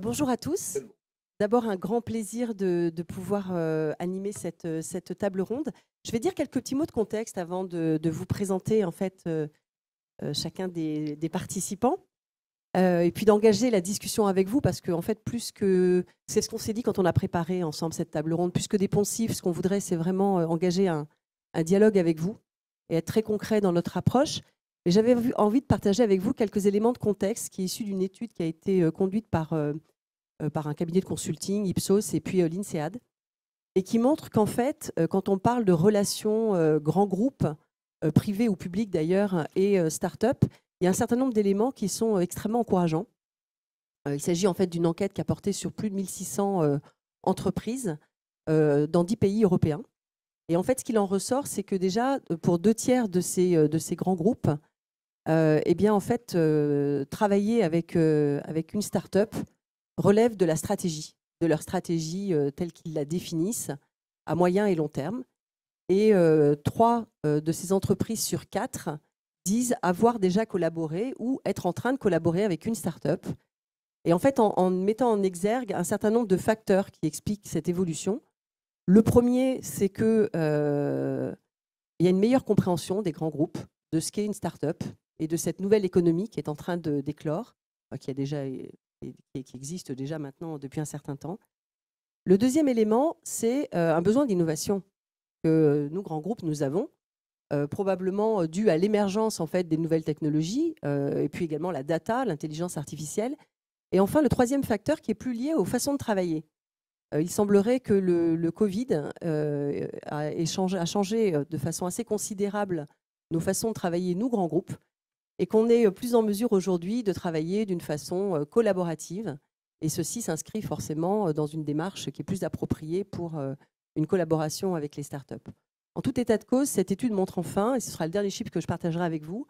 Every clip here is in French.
Bonjour à tous. D'abord, un grand plaisir de pouvoir animer cette table ronde. Je vais dire quelques petits mots de contexte avant de vous présenter en fait chacun des participants et puis d'engager la discussion avec vous parce que en fait, plus que c'est ce qu'on s'est dit quand on a préparé ensemble cette table ronde, plus que des poncifs, ce qu'on voudrait, c'est vraiment engager un dialogue avec vous et être très concret dans notre approche. Et j'avais envie de partager avec vous quelques éléments de contexte qui est issu d'une étude qui a été conduite par un cabinet de consulting, Ipsos, et puis l'INSEAD, et qui montre qu'en fait, quand on parle de relations grands groupes, privés ou publics d'ailleurs, et start-up, il y a un certain nombre d'éléments qui sont extrêmement encourageants. Il s'agit en fait d'une enquête qui a porté sur plus de 1600 entreprises dans 10 pays européens. Et en fait, ce qu'il en ressort, c'est que déjà, pour 2 tiers de ces grands groupes, eh bien, en fait, travailler avec une start-up relève de la stratégie, de leur stratégie telle qu'ils la définissent à moyen et long terme. Et 3 de ces entreprises sur 4 disent avoir déjà collaboré ou être en train de collaborer avec une start-up. Et en fait, en mettant en exergue un certain nombre de facteurs qui expliquent cette évolution. Le premier, c'est qu'il y a une meilleure compréhension des grands groupes de ce qu'est une start-up et de cette nouvelle économie qui est en train d'éclore, qui existe déjà maintenant depuis un certain temps. Le deuxième élément, c'est un besoin d'innovation que nous, grands groupes, nous avons, probablement dû à l'émergence en fait, des nouvelles technologies, et puis également la data, l'intelligence artificielle. Et enfin, le troisième facteur qui est plus lié aux façons de travailler. Il semblerait que le Covid a changé de façon assez considérable nos façons de travailler, nous, grands groupes, et qu'on est plus en mesure aujourd'hui de travailler d'une façon collaborative. Et ceci s'inscrit forcément dans une démarche qui est plus appropriée pour une collaboration avec les startups. En tout état de cause, cette étude montre enfin, et ce sera le dernier chiffre que je partagerai avec vous,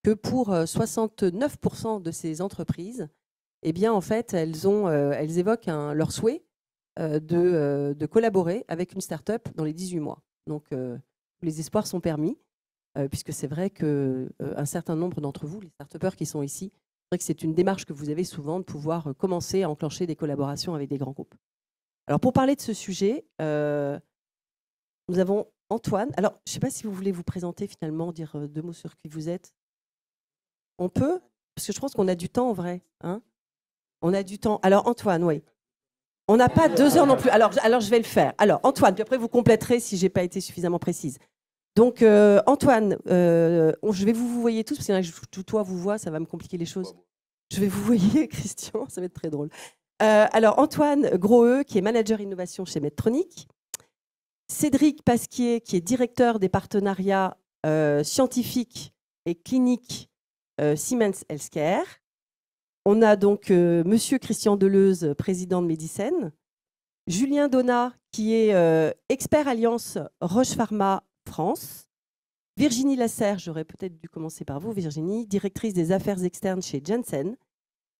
que pour 69% de ces entreprises, eh bien, en fait, elles évoquent leur souhait de collaborer avec une start-up dans les 18 mois. Donc, les espoirs sont permis, puisque c'est vrai qu'un certain nombre d'entre vous, les start-upers qui sont ici, c'est vrai que c'est une démarche que vous avez souvent de pouvoir commencer à enclencher des collaborations avec des grands groupes. Alors, pour parler de ce sujet, nous avons Antoine. Alors, je ne sais pas si vous voulez vous présenter finalement, dire 2 mots sur qui vous êtes. On peut? Parce que je pense qu'on a du temps en vrai. Hein, on a du temps. Alors, Antoine, oui. On n'a pas 2 heures non plus. Alors, je vais le faire. Alors, Antoine, puis après, vous compléterez si je n'ai pas été suffisamment précise. Donc, Antoine, je vais vous voyez tous, parce que je tutoie, vous vois, ça va me compliquer les choses. Je vais vous voyez, Christian, ça va être très drôle. Alors, Antoine Grohe, qui est manager innovation chez Medtronic. Cédric Pasquier, qui est directeur des partenariats scientifiques et cliniques Siemens Healthcare. On a donc Monsieur Christian Deleuze, président de Medicène. Julien Donat, qui est expert Alliance Roche Pharma France. Virginie Lasserre, j'aurais peut-être dû commencer par vous, Virginie, directrice des affaires externes chez Janssen.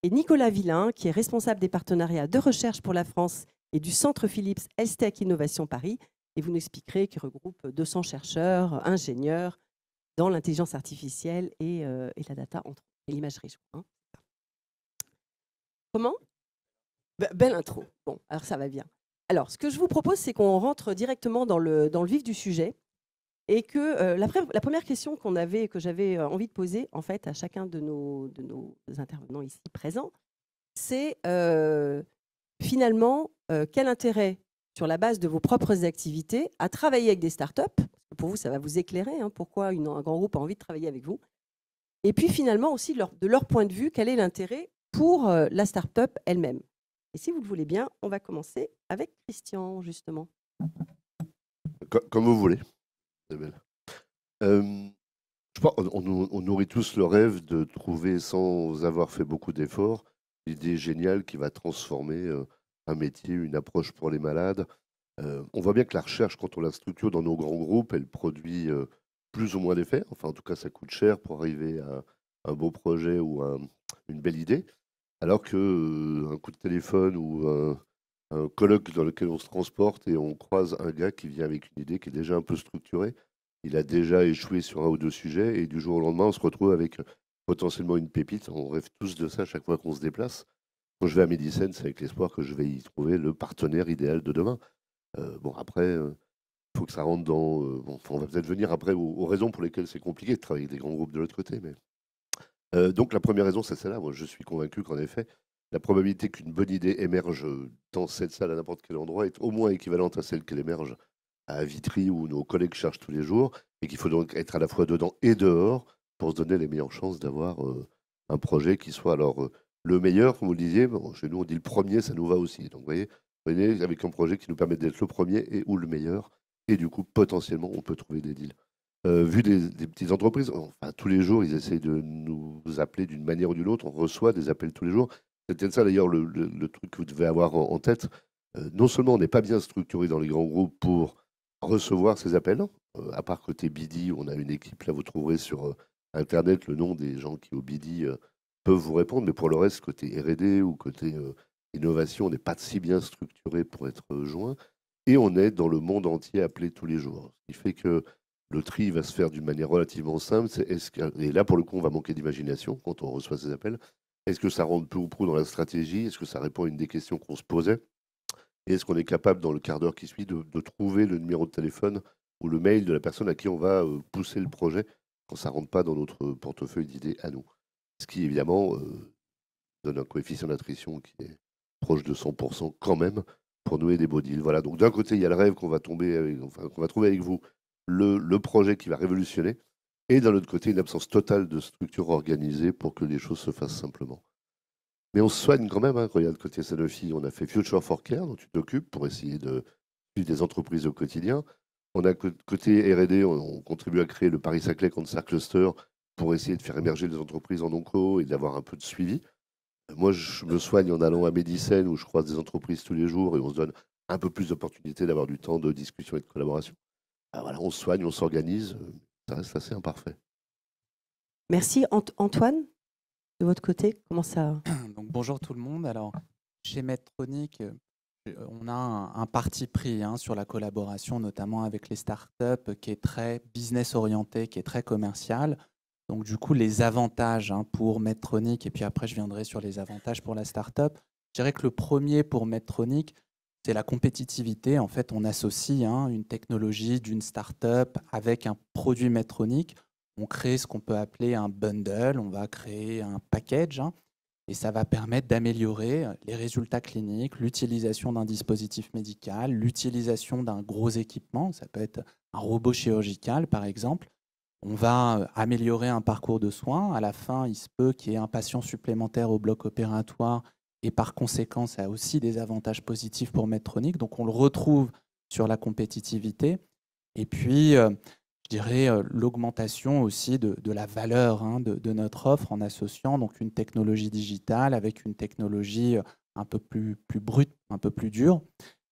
Et Nicolas Villain, qui est responsable des partenariats de recherche pour la France et du Centre Philips Healthtech Innovation Paris. Et vous nous expliquerez qu'il regroupe 200 chercheurs, ingénieurs dans l'intelligence artificielle et la data et l'imagerie, je crois. Hein. Comment? Belle intro. Bon, alors ça va bien. Alors, ce que je vous propose, c'est qu'on rentre directement dans le vif du sujet et que la première question que j'avais envie de poser en fait à chacun de nos intervenants ici présents, c'est finalement quel intérêt sur la base de vos propres activités à travailler avec des startups. Pour vous, ça va vous éclairer pourquoi un grand groupe a envie de travailler avec vous. Et puis finalement aussi de leur point de vue, quel est l'intérêt pour la startup elle-même. Et si vous le voulez bien, on va commencer avec Christian, justement. Comme vous voulez, Isabelle. Je pense on nourrit tous le rêve de trouver, sans avoir fait beaucoup d'efforts, l'idée géniale qui va transformer un métier, une approche pour les malades. On voit bien que la recherche, quand on la structure dans nos grands groupes, elle produit plus ou moins d'effets. Enfin, en tout cas, ça coûte cher pour arriver à un beau projet ou une belle idée. Alors qu'un coup de téléphone ou un colloque dans lequel on se transporte et on croise un gars qui vient avec une idée qui est déjà un peu structurée. Il a déjà échoué sur un ou deux sujets et du jour au lendemain, on se retrouve avec potentiellement une pépite. On rêve tous de ça chaque fois qu'on se déplace. quand je vais à Médicène, c'est avec l'espoir que je vais y trouver le partenaire idéal de demain. Bon, après, il faut que ça rentre dans. Bon, enfin, on va peut-être venir après aux raisons pour lesquelles c'est compliqué de travailler avec des grands groupes de l'autre côté. Mais... donc, la première raison, c'est celle-là. Moi, je suis convaincu qu'en effet, la probabilité qu'une bonne idée émerge dans cette salle à n'importe quel endroit est au moins équivalente à celle qu'elle émerge à Vitry où nos collègues cherchent tous les jours et qu'il faut donc être à la fois dedans et dehors pour se donner les meilleures chances d'avoir un projet qui soit alors le meilleur, comme vous le disiez. Bon, chez nous, on dit le premier, ça nous va aussi. Donc, vous voyez, avec un projet qui nous permet d'être le premier et ou le meilleur. Et du coup, potentiellement, on peut trouver des deals. Vu des petites entreprises, enfin, tous les jours, ils essayent de nous appeler d'une manière ou d'une autre. On reçoit des appels tous les jours. C'est peut-être ça d'ailleurs le truc que vous devez avoir en tête. Non seulement on n'est pas bien structuré dans les grands groupes pour recevoir ces appels, à part côté BD, on a une équipe, là vous trouverez sur Internet le nom des gens qui au BD peuvent vous répondre, mais pour le reste, côté R&D ou côté innovation, on n'est pas si bien structuré pour être joint. Et on est dans le monde entier appelé tous les jours. Ce qui fait que le tri va se faire d'une manière relativement simple. Et là, pour le coup, on va manquer d'imagination quand on reçoit ces appels. Est-ce que ça rentre peu ou prou dans la stratégie? Est-ce que ça répond à une des questions qu'on se posait? Et est-ce qu'on est capable, dans le quart d'heure qui suit, de trouver le numéro de téléphone ou le mail de la personne à qui on va pousser le projet quand ça ne rentre pas dans notre portefeuille d'idées à nous? Ce qui, évidemment, donne un coefficient d'attrition qui est proche de 100% quand même pour nouer des beaux deals. Voilà, donc d'un côté, il y a le rêve qu'on va qu'on va trouver avec vous, le projet qui va révolutionner, et d'un autre côté, une absence totale de structure organisée pour que les choses se fassent simplement. Mais on se soigne quand même, hein. Regarde, côté Sanofi, on a fait Future for Care, dont tu t'occupes, pour essayer de suivre des entreprises au quotidien. On a côté R&D, on contribue à créer le Paris-Saclay Cancer Cluster pour essayer de faire émerger les entreprises en onco et d'avoir un peu de suivi. Moi, je me soigne en allant à Médicène où je croise des entreprises tous les jours et on se donne un peu plus d'opportunités d'avoir du temps de discussion et de collaboration. Ah, voilà, on se soigne, on s'organise, ça reste assez imparfait. Merci. Antoine, de votre côté, comment ça... Donc, bonjour tout le monde. Alors, chez Medtronic, on a un parti pris sur la collaboration, notamment avec les startups, qui est très business orienté, qui est très commercial. Donc, du coup, les avantages pour Medtronic, et puis après, je viendrai sur les avantages pour la startup. Je dirais que le premier pour Medtronic, c'est la compétitivité. En fait, on associe une technologie d'une startup avec un produit Medtronic. On crée ce qu'on peut appeler un bundle, on va créer un package. Et ça va permettre d'améliorer les résultats cliniques, l'utilisation d'un dispositif médical, l'utilisation d'un gros équipement, ça peut être un robot chirurgical par exemple. On va améliorer un parcours de soins. À la fin, il se peut qu'il y ait un patient supplémentaire au bloc opératoire et par conséquent, ça a aussi des avantages positifs pour Medtronic. Donc on le retrouve sur la compétitivité. Et puis, je dirais, l'augmentation aussi de la valeur de notre offre en associant donc une technologie digitale avec une technologie un peu plus brute, un peu plus dure.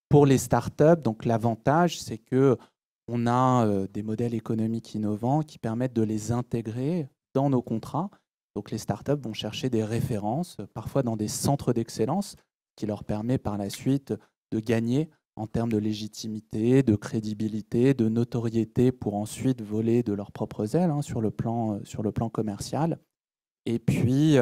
Pour les startups, donc l'avantage, c'est qu'on a des modèles économiques innovants qui permettent de les intégrer dans nos contrats. Donc les startups vont chercher des références, parfois dans des centres d'excellence, qui leur permet par la suite de gagner en termes de légitimité, de crédibilité, de notoriété pour ensuite voler de leurs propres ailes sur le plan commercial. Et puis,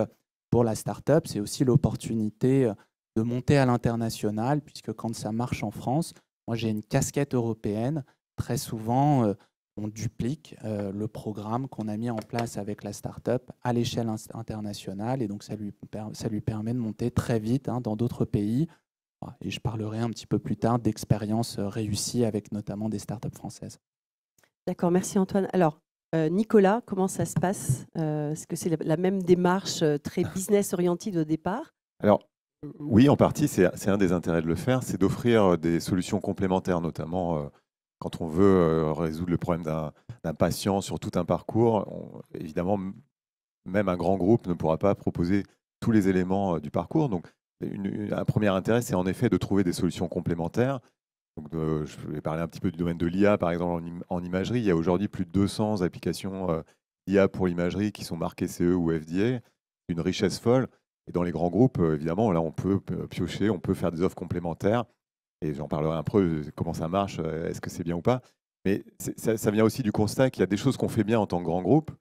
pour la start-up, c'est aussi l'opportunité de monter à l'international, puisque quand ça marche en France, moi j'ai une casquette européenne. Très souvent, on duplique le programme qu'on a mis en place avec la start-up à l'échelle internationale. Et donc, ça lui permet de monter très vite dans d'autres pays. Et je parlerai un petit peu plus tard d'expériences réussies avec notamment des startups françaises. D'accord, merci Antoine. Alors, Nicolas, comment ça se passe? Est-ce que c'est la même démarche très business oriented au départ? Alors, oui, en partie, c'est un des intérêts de le faire, c'est d'offrir des solutions complémentaires, notamment quand on veut résoudre le problème d'un patient sur tout un parcours. Évidemment, même un grand groupe ne pourra pas proposer tous les éléments du parcours. Donc, un premier intérêt, c'est en effet de trouver des solutions complémentaires. Donc, je vais parler un petit peu du domaine de l'IA, par exemple, en imagerie. Il y a aujourd'hui plus de 200 applications d'IA pour l'imagerie qui sont marquées CE ou FDA. Une richesse folle. Et dans les grands groupes, évidemment, là, on peut piocher, on peut faire des offres complémentaires. Et j'en parlerai un peu comment ça marche, est-ce que c'est bien ou pas. Mais ça vient aussi du constat qu'il y a des choses qu'on fait bien en tant que grand groupe,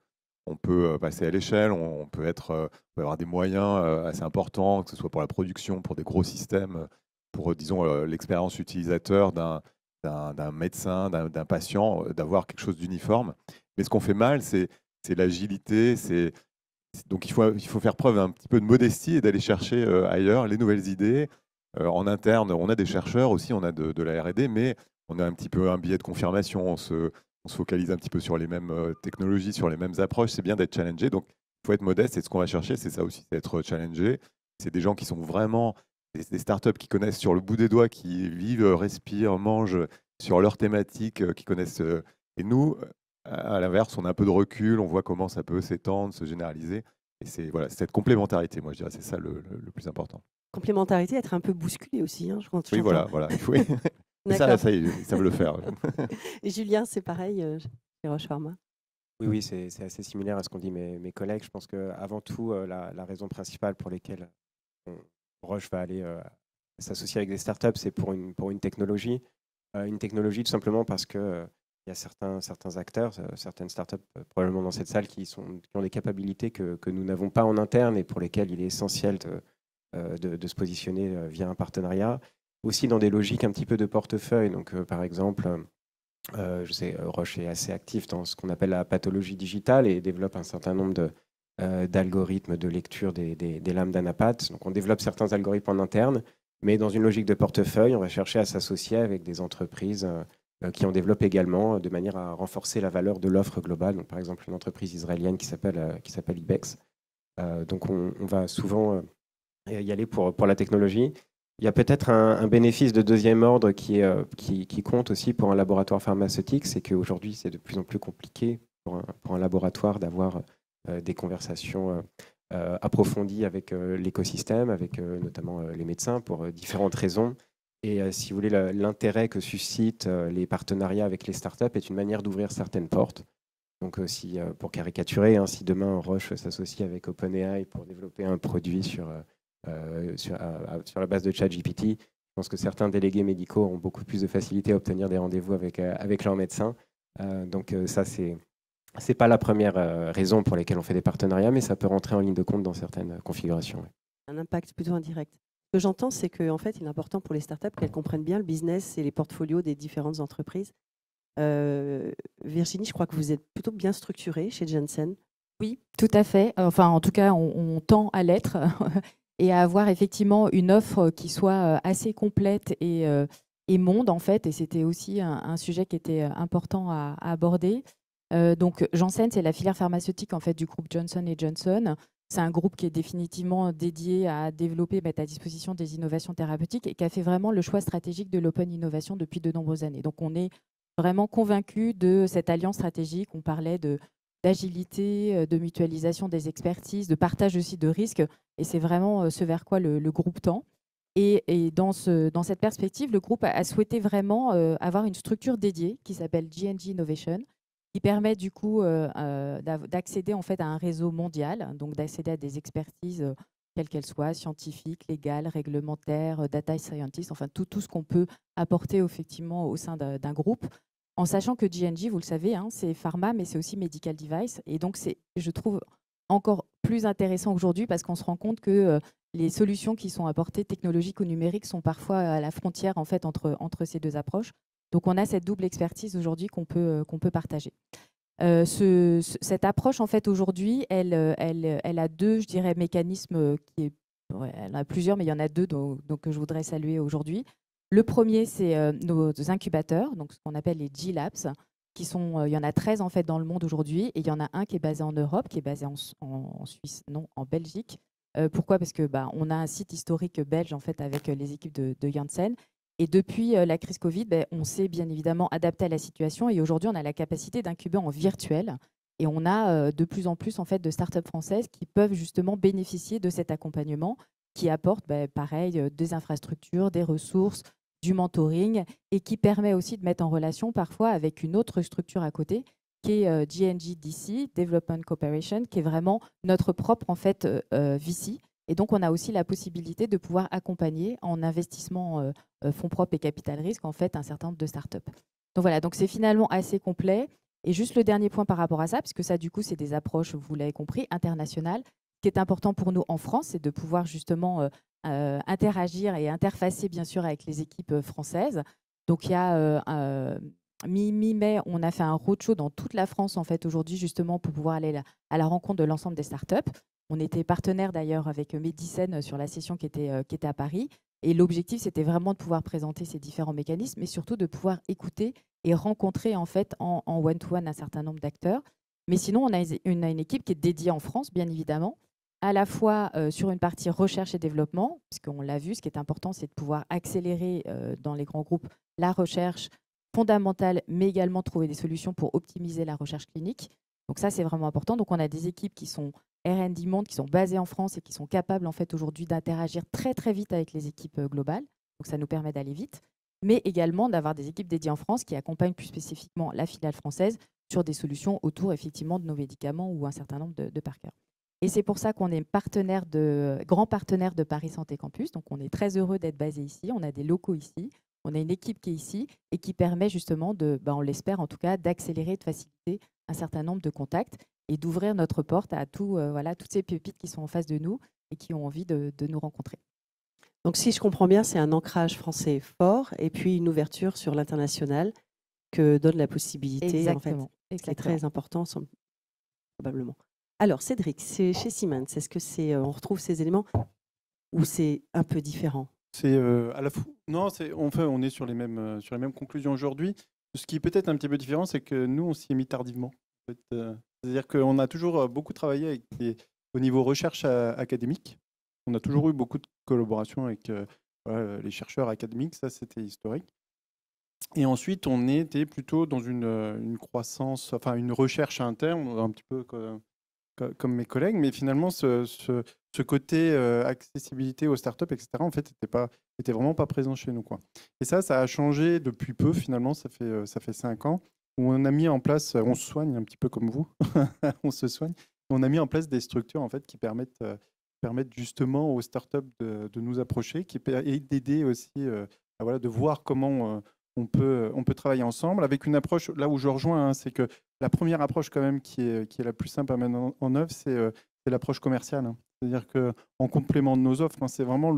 on peut passer à l'échelle, on peut avoir des moyens assez importants, que ce soit pour la production, pour des gros systèmes, pour, disons, l'expérience utilisateur d'un médecin, d'un patient, d'avoir quelque chose d'uniforme. Mais ce qu'on fait mal, c'est l'agilité. Donc il faut faire preuve un petit peu de modestie et d'aller chercher ailleurs les nouvelles idées. En interne, on a des chercheurs aussi, on a de la R&D, mais on a un petit peu un biais de confirmation. On se focalise un petit peu sur les mêmes technologies, sur les mêmes approches. C'est bien d'être challengé. Donc il faut être modeste. Et ce qu'on va chercher, c'est ça aussi, c'est être challengé. C'est des gens qui sont vraiment des startups qui connaissent sur le bout des doigts, qui vivent, respirent, mangent sur leur thématique, qui connaissent. Et nous, à l'inverse, on a un peu de recul, on voit comment ça peut s'étendre, se généraliser. Et c'est voilà, cette complémentarité, moi je dirais, c'est ça le plus important. Complémentarité, être un peu bousculé aussi. Hein, oui, voilà. Il faut... ça y est, ça veut le faire. Et Julien, c'est pareil chez Roche Pharma. Oui, c'est assez similaire à ce qu'ont dit mes collègues. Je pense qu'avant tout, la raison principale pour laquelle Roche va aller s'associer avec des startups, c'est pour une technologie. Une technologie tout simplement parce que il y a certains acteurs, certaines startups probablement dans cette salle qui ont des capacités que nous n'avons pas en interne et pour lesquelles il est essentiel de se positionner via un partenariat. Aussi dans des logiques un petit peu de portefeuille. Donc par exemple, je sais, Roche est assez actif dans ce qu'on appelle la pathologie digitale et développe un certain nombre d'algorithmes de lecture des lames d'anapath. Donc on développe certains algorithmes en interne, mais dans une logique de portefeuille, on va chercher à s'associer avec des entreprises qui en développent également de manière à renforcer la valeur de l'offre globale. Donc, par exemple, une entreprise israélienne qui s'appelle Ibex. Donc on va souvent y aller pour la technologie. Il y a peut-être un bénéfice de deuxième ordre qui compte aussi pour un laboratoire pharmaceutique, c'est qu'aujourd'hui, c'est de plus en plus compliqué pour un laboratoire d'avoir des conversations approfondies avec l'écosystème, avec notamment les médecins, pour différentes raisons. Et si vous voulez, l'intérêt que suscitent les partenariats avec les startups est une manière d'ouvrir certaines portes. Donc, pour caricaturer, si demain Roche s'associe avec OpenAI pour développer un produit sur la base de ChatGPT, je pense que certains délégués médicaux ont beaucoup plus de facilité à obtenir des rendez-vous avec leurs médecins. Donc ça, c'est pas la première raison pour laquelle on fait des partenariats, mais ça peut rentrer en ligne de compte dans certaines configurations. Ouais. Un impact plutôt indirect. Ce que j'entends, c'est qu'en fait, il est important pour les startups qu'elles comprennent bien le business et les portfolios des différentes entreprises. Virginie, je crois que vous êtes plutôt bien structurée chez Janssen. Oui, tout à fait. Enfin, en tout cas, on tend à l'être et à avoir effectivement une offre qui soit assez complète et monde, en fait. Et c'était aussi un sujet qui était important à aborder. Donc, Janssen, c'est la filière pharmaceutique en fait, du groupe Johnson & Johnson. C'est un groupe qui est définitivement dédié à développer, mettre à disposition des innovations thérapeutiques et qui a fait vraiment le choix stratégique de l'open innovation depuis de nombreuses années. Donc, on est vraiment convaincus de cette alliance stratégique. On parlait d'agilité, de mutualisation des expertises, de partage aussi de risques. Et c'est vraiment ce vers quoi le groupe tend. Et dans cette perspective, le groupe a souhaité vraiment avoir une structure dédiée qui s'appelle J&J Innovation, qui permet du coup d'accéder en fait à un réseau mondial, donc d'accéder à des expertises quelles qu'elles soient, scientifiques, légales, réglementaires, data scientists, enfin tout ce qu'on peut apporter effectivement au sein d'un groupe, en sachant que J&J, vous le savez, c'est pharma, mais c'est aussi medical device. Et donc, c'est, je trouve, encore plus intéressant aujourd'hui parce qu'on se rend compte que les solutions qui sont apportées, technologiques ou numériques, sont parfois à la frontière en fait, entre ces deux approches. Donc, on a cette double expertise aujourd'hui qu'on peut partager. Cette approche, en fait, aujourd'hui, elle a deux, je dirais, mécanismes elle en a plusieurs, mais il y en a deux que je voudrais saluer aujourd'hui. Le premier, c'est nos incubateurs, donc ce qu'on appelle les G-Labs, qui sont, il y en a 13 en fait dans le monde aujourd'hui, et il y en a un qui est basé en Europe, qui est basé en Suisse, non, en Belgique. Pourquoi ? Parce que on a un site historique belge en fait avec les équipes de Janssen. Et depuis la crise Covid, on s'est bien évidemment adapté à la situation, et aujourd'hui, on a la capacité d'incuber en virtuel. Et on a de plus en plus en fait, de startups françaises qui peuvent justement bénéficier de cet accompagnement, qui apporte, pareil, des infrastructures, des ressources, du mentoring, et qui permet aussi de mettre en relation parfois avec une autre structure à côté, qui est J&J DC, Development Cooperation, qui est vraiment notre propre en fait, VC. Et donc, on a aussi la possibilité de pouvoir accompagner en investissement fonds propres et capital risque en fait, un certain nombre de startups. Donc voilà, donc c'est finalement assez complet. Et juste le dernier point par rapport à ça, parce que ça, du coup, c'est des approches, vous l'avez compris, internationales. Ce qui est important pour nous en France, c'est de pouvoir justement interagir et interfacer, bien sûr, avec les équipes françaises. Donc, il y a mi-mai, on a fait un roadshow dans toute la France, en fait, aujourd'hui, justement, pour pouvoir aller à la rencontre de l'ensemble des startups. On était partenaire, d'ailleurs, avec Medicine sur la session qui était à Paris. Et l'objectif, c'était vraiment de pouvoir présenter ces différents mécanismes, mais surtout de pouvoir écouter et rencontrer en fait en one-to-one un certain nombre d'acteurs. Mais sinon, on a une équipe qui est dédiée en France, bien évidemment, à la fois sur une partie recherche et développement, puisqu'on l'a vu, ce qui est important, c'est de pouvoir accélérer dans les grands groupes la recherche fondamentale, mais également trouver des solutions pour optimiser la recherche clinique. Donc ça, c'est vraiment important. Donc on a des équipes qui sont R&D Monde, qui sont basées en France et qui sont capables en fait aujourd'hui d'interagir très très vite avec les équipes globales. Donc ça nous permet d'aller vite, mais également d'avoir des équipes dédiées en France qui accompagnent plus spécifiquement la filiale française sur des solutions autour effectivement de nos médicaments ou un certain nombre de par cœur. Et c'est pour ça qu'on est grand partenaire de Paris Santé Campus. Donc on est très heureux d'être basé ici. On a des locaux ici. On a une équipe qui est ici et qui permet justement on l'espère en tout cas, d'accélérer, de faciliter un certain nombre de contacts et d'ouvrir notre porte à toutes ces pépites qui sont en face de nous et qui ont envie de nous rencontrer. Donc, si je comprends bien, c'est un ancrage français fort et puis une ouverture sur l'international que donne la possibilité, Exactement. En fait, qui est très important, probablement. Alors, Cédric, c'est chez Siemens. Est-ce que on retrouve ces éléments ou c'est un peu différent? C'est à la fois. Non, on est sur les mêmes conclusions aujourd'hui. Ce qui est peut-être un petit peu différent, c'est que nous, on s'y est mis tardivement. En fait, c'est-à-dire qu'on a toujours beaucoup travaillé au niveau recherche académique. On a toujours eu beaucoup de collaborations avec les chercheurs académiques, ça c'était historique. Et ensuite, on était plutôt dans une croissance, enfin une recherche interne, un petit peu comme mes collègues, mais finalement, ce côté accessibilité aux startups, etc., en fait, était vraiment pas présent chez nous, quoi. Et ça a changé depuis peu, finalement, ça fait 5 ans, où on a mis en place, on se soigne un petit peu comme vous, on se soigne, on a mis en place des structures, en fait, qui permettent justement aux startups de nous approcher, et d'aider aussi, de voir comment on peut travailler ensemble avec une approche, là où je rejoins, hein, c'est que la première approche quand même qui est la plus simple à mettre en œuvre, c'est l'approche commerciale, hein. C'est-à-dire qu'en complément de nos offres, hein, c'est vraiment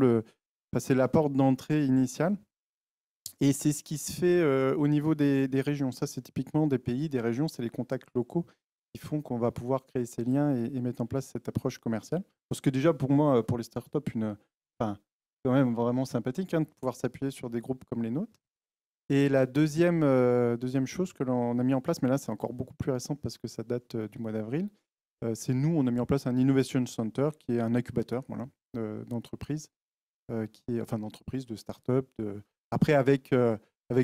c'est la porte d'entrée initiale. Et c'est ce qui se fait au niveau des régions. Ça, c'est typiquement des pays, des régions, c'est les contacts locaux qui font qu'on va pouvoir créer ces liens et mettre en place cette approche commerciale. Parce que déjà, pour moi, pour les startups, quand même vraiment sympathique, hein, de pouvoir s'appuyer sur des groupes comme les nôtres. Et la deuxième chose que l'on a mis en place, mais là c'est encore beaucoup plus récent parce que ça date du mois d'avril, c'est nous, on a mis en place un Innovation Center qui est un incubateur d'entreprise, d'entreprise, de start-up. Après, avec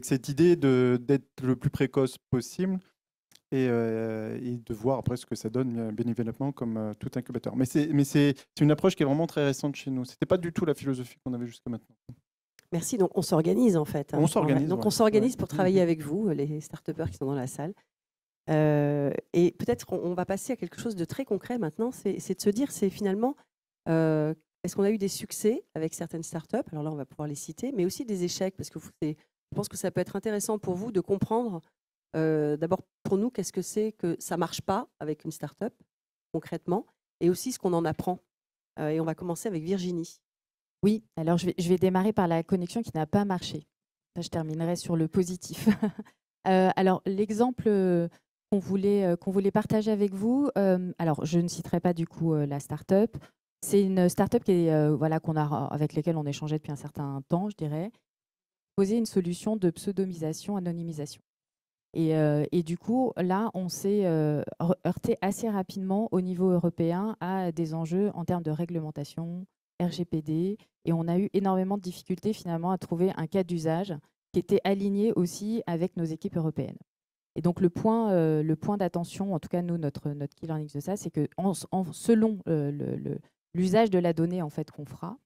cette idée d'être le plus précoce possible et de voir après ce que ça donne, bien évidemment, comme tout incubateur. Mais c'est une approche qui est vraiment très récente chez nous. Ce n'était pas du tout la philosophie qu'on avait jusqu'à maintenant. Merci. Donc, on s'organise en fait. On s'organise. Donc, on s'organise pour travailler avec vous, les start-upers qui sont dans la salle. Et peut-être on va passer à quelque chose de très concret maintenant. C'est de se dire, c'est finalement, est-ce qu'on a eu des succès avec certaines start-up? Alors là, on va pouvoir les citer, mais aussi des échecs, parce que je pense que ça peut être intéressant pour vous de comprendre, d'abord pour nous, qu'est-ce que c'est que ça ne marche pas avec une start-up, concrètement, et aussi ce qu'on en apprend. Et on va commencer avec Virginie. Oui, alors je vais démarrer par la connexion qui n'a pas marché. Ça, je terminerai sur le positif. Alors, l'exemple qu'on voulait partager avec vous, alors je ne citerai pas du coup la start-up. C'est une start-up avec laquelle on échangeait depuis un certain temps, je dirais, poser une solution de pseudomisation, anonymisation. Et du coup, là, on s'est heurté assez rapidement au niveau européen à des enjeux en termes de réglementation, RGPD, et on a eu énormément de difficultés finalement à trouver un cas d'usage qui était aligné aussi avec nos équipes européennes. Et donc le point d'attention, en tout cas nous, notre key learning de ça, c'est que selon l'usage de la donnée en fait qu'on fera,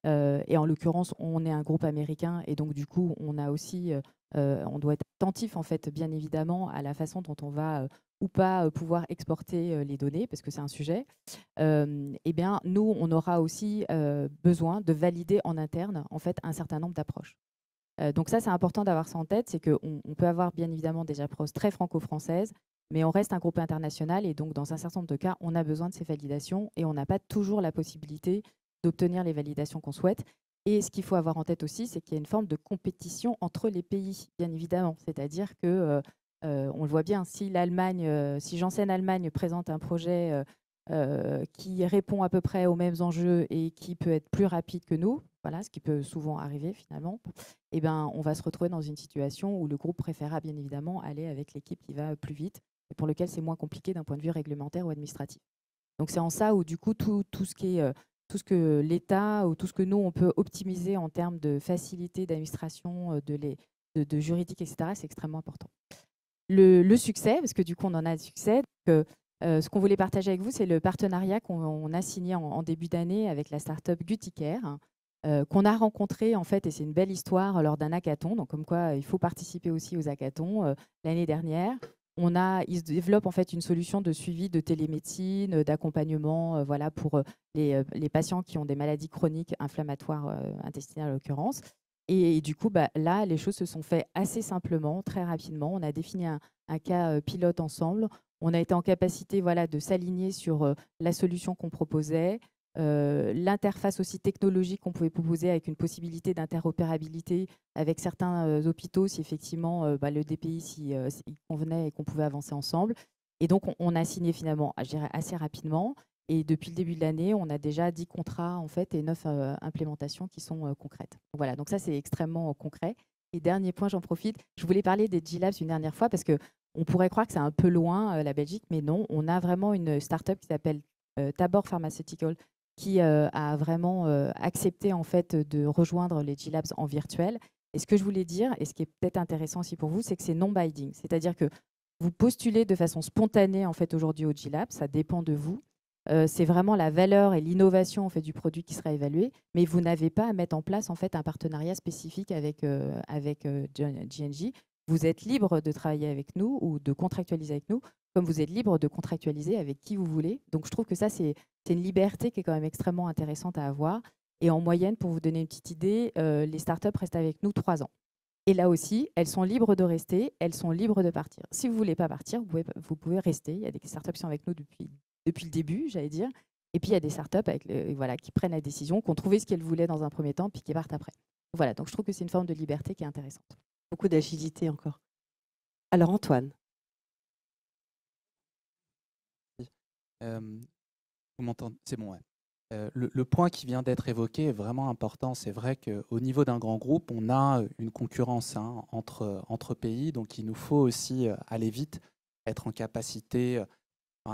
et en l'occurrence on est un groupe américain et donc du coup on a aussi on doit être attentif en fait bien évidemment à la façon dont on va ou pas pouvoir exporter les données parce que c'est un sujet. Eh bien nous on aura aussi besoin de valider en interne en fait un certain nombre d'approches. Donc ça c'est important d'avoir ça en tête, c'est qu'on peut avoir bien évidemment des approches très franco-françaises, Mais on reste un groupe international et donc dans un certain nombre de cas, on a besoin de ces validations et on n'a pas toujours la possibilité d'obtenir les validations qu'on souhaite. Et ce qu'il faut avoir en tête aussi, c'est qu'il y a une forme de compétition entre les pays, bien évidemment. C'est-à-dire que, on le voit bien, si l'Allemagne, si Janssen Allemagne présente un projet qui répond à peu près aux mêmes enjeux et qui peut être plus rapide que nous, voilà, ce qui peut souvent arriver finalement, eh ben, on va se retrouver dans une situation où le groupe préférera bien évidemment aller avec l'équipe qui va plus vite et pour lequel c'est moins compliqué d'un point de vue réglementaire ou administratif. Donc c'est en ça où du coup tout ce qui est tout ce que l'État ou tout ce que nous on peut optimiser en termes de facilité d'administration, de juridique, etc., c'est extrêmement important. Le succès, parce que du coup on en a du succès. Ce qu'on voulait partager avec vous, c'est le partenariat qu'on a signé en début d'année avec la start-up Guticare, qu'on a rencontré en fait, et c'est une belle histoire, lors d'un hackathon. Donc comme quoi, il faut participer aussi aux hackathons l'année dernière. Ils se développent en fait une solution de suivi de télémédecine, d'accompagnement, voilà, pour les patients qui ont des maladies chroniques inflammatoires intestinales en l'occurrence. Et du coup, là, les choses se sont faites assez simplement, très rapidement. On a défini un cas pilote ensemble. On a été en capacité, voilà, de s'aligner sur la solution qu'on proposait, l'interface aussi technologique qu'on pouvait proposer avec une possibilité d'interopérabilité avec certains hôpitaux si effectivement le DPI s'il convenait et qu'on pouvait avancer ensemble. Et donc, on a signé finalement, je dirais, assez rapidement. Et depuis le début de l'année, on a déjà 10 contrats en fait, et 9 implémentations qui sont concrètes. Voilà, donc ça, c'est extrêmement concret. Et dernier point, j'en profite, je voulais parler des G-Labs une dernière fois parce qu'on pourrait croire que c'est un peu loin, la Belgique, mais non, on a vraiment une start-up qui s'appelle Tabor Pharmaceutical qui a vraiment accepté en fait, de rejoindre les G-Labs en virtuel. Et ce que je voulais dire, et ce qui est peut-être intéressant aussi pour vous, c'est que c'est non-binding. C'est-à-dire que vous postulez de façon spontanée en fait, aujourd'hui au G-Lab, ça dépend de vous. C'est vraiment la valeur et l'innovation en fait, du produit qui sera évaluée, mais vous n'avez pas à mettre en place en fait, un partenariat spécifique avec J&J. Vous êtes libre de travailler avec nous ou de contractualiser avec nous, comme vous êtes libre de contractualiser avec qui vous voulez. Donc, je trouve que ça, c'est une liberté qui est quand même extrêmement intéressante à avoir. Et en moyenne, pour vous donner une petite idée, les startups restent avec nous 3 ans. Et là aussi, elles sont libres de rester, elles sont libres de partir. Si vous ne voulez pas partir, vous pouvez rester. Il y a des startups qui sont avec nous depuis le début, j'allais dire. Et puis, il y a des startups qui prennent la décision, qui ont trouvé ce qu'elles voulaient dans un premier temps, puis qui partent après. Voilà, donc je trouve que c'est une forme de liberté qui est intéressante. Beaucoup d'agilité encore. Alors, Antoine. Vous m'entendez? C'est bon, ouais. Le point qui vient d'être évoqué est vraiment important. C'est vrai qu'au niveau d'un grand groupe, on a une concurrence entre pays. Donc, il nous faut aussi aller vite, être en capacité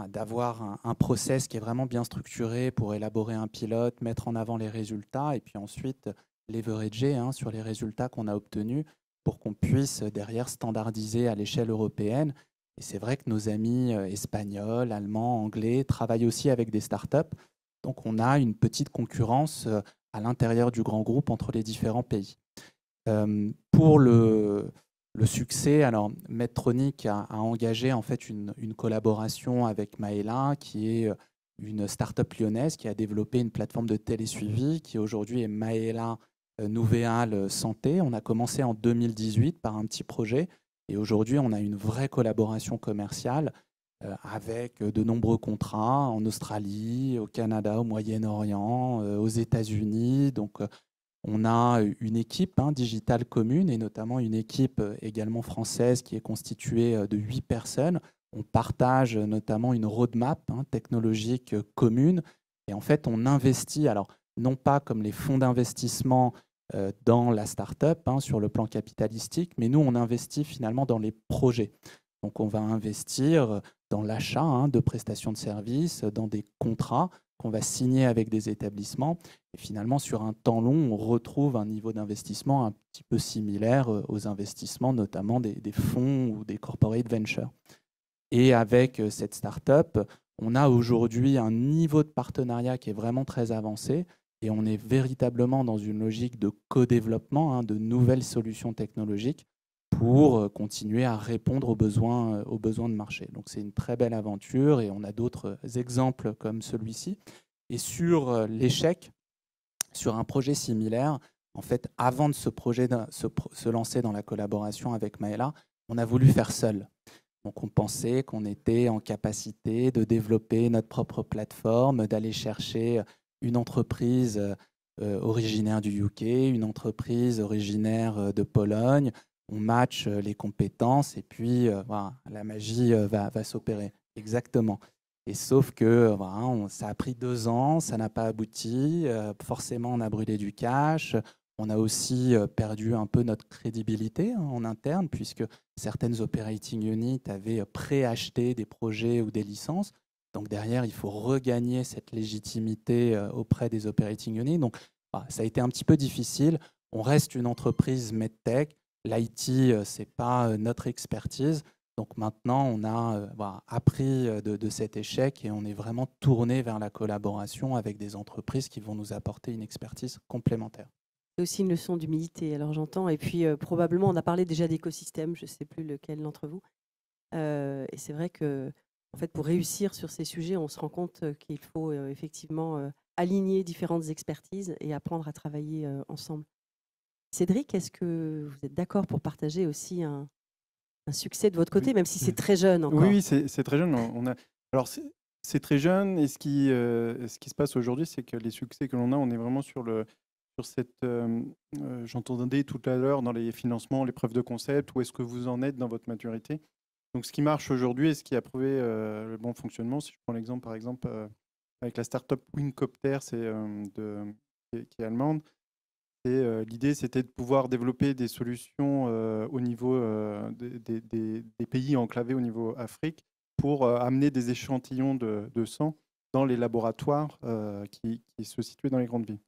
d'avoir un process qui est vraiment bien structuré pour élaborer un pilote, mettre en avant les résultats et puis ensuite leverager sur les résultats qu'on a obtenus pour qu'on puisse derrière standardiser à l'échelle européenne. Et c'est vrai que nos amis espagnols, allemands, anglais travaillent aussi avec des startups. Donc, on a une petite concurrence à l'intérieur du grand groupe entre les différents pays. Pour le succès, alors Medtronic a engagé en fait une collaboration avec Maëla, qui est une start-up lyonnaise qui a développé une plateforme de télésuivi qui aujourd'hui est Maëla Nouvéal Santé. On a commencé en 2018 par un petit projet et aujourd'hui on a une vraie collaboration commerciale avec de nombreux contrats en Australie, au Canada, au Moyen-Orient, aux États-Unis. Donc, on a une équipe digitale commune et notamment une équipe également française qui est constituée de 8 personnes. On partage notamment une roadmap technologique commune et en fait, on investit, alors non pas comme les fonds d'investissement dans la start-up sur le plan capitalistique, mais nous, on investit finalement dans les projets. Donc, on va investir dans l'achat de prestations de services, dans des contrats qu'on va signer avec des établissements. Et finalement, sur un temps long, on retrouve un niveau d'investissement un petit peu similaire aux investissements, notamment des fonds ou des corporate ventures. Et avec cette start-up, on a aujourd'hui un niveau de partenariat qui est vraiment très avancé et on est véritablement dans une logique de co-développement, de nouvelles solutions technologiques pour continuer à répondre aux besoins de marché. Donc c'est une très belle aventure et on a d'autres exemples comme celui-ci. Et sur l'échec, sur un projet similaire, en fait, avant de se lancer dans la collaboration avec Maëla, on a voulu faire seul. Donc on pensait qu'on était en capacité de développer notre propre plateforme, d'aller chercher une entreprise originaire du UK, une entreprise originaire de Pologne. On match les compétences et puis voilà, la magie va s'opérer. Exactement. Et sauf que voilà, ça a pris 2 ans, ça n'a pas abouti. Forcément, on a brûlé du cash. On a aussi perdu un peu notre crédibilité en interne, puisque certaines operating units avaient préacheté des projets ou des licences. Donc derrière, il faut regagner cette légitimité auprès des operating units. Donc voilà, ça a été un petit peu difficile. On reste une entreprise medtech. L'IT, ce n'est pas notre expertise. Donc maintenant, on a voilà, appris de cet échec et on est vraiment tourné vers la collaboration avec des entreprises qui vont nous apporter une expertise complémentaire. C'est aussi une leçon d'humilité, alors j'entends. Et puis probablement, on a parlé déjà d'écosystème, je ne sais plus lequel d'entre vous. Et c'est vrai que en fait, pour réussir sur ces sujets, on se rend compte qu'il faut effectivement aligner différentes expertises et apprendre à travailler ensemble. Cédric, est-ce que vous êtes d'accord pour partager aussi un succès de votre côté, même si c'est très jeune encore? Oui, c'est très jeune. Alors, c'est très jeune et ce qui se passe aujourd'hui, c'est que les succès que l'on a, on est vraiment sur cette. J'entendais tout à l'heure dans les financements, les preuves de concept, où est-ce que vous en êtes dans votre maturité. Donc, ce qui marche aujourd'hui et ce qui a prouvé le bon fonctionnement, si je prends l'exemple, par exemple, avec la startup Wingcopter, qui est allemande. L'idée, c'était de pouvoir développer des solutions au niveau des pays enclavés au niveau Afrique pour amener des échantillons de sang dans les laboratoires qui se situaient dans les grandes villes.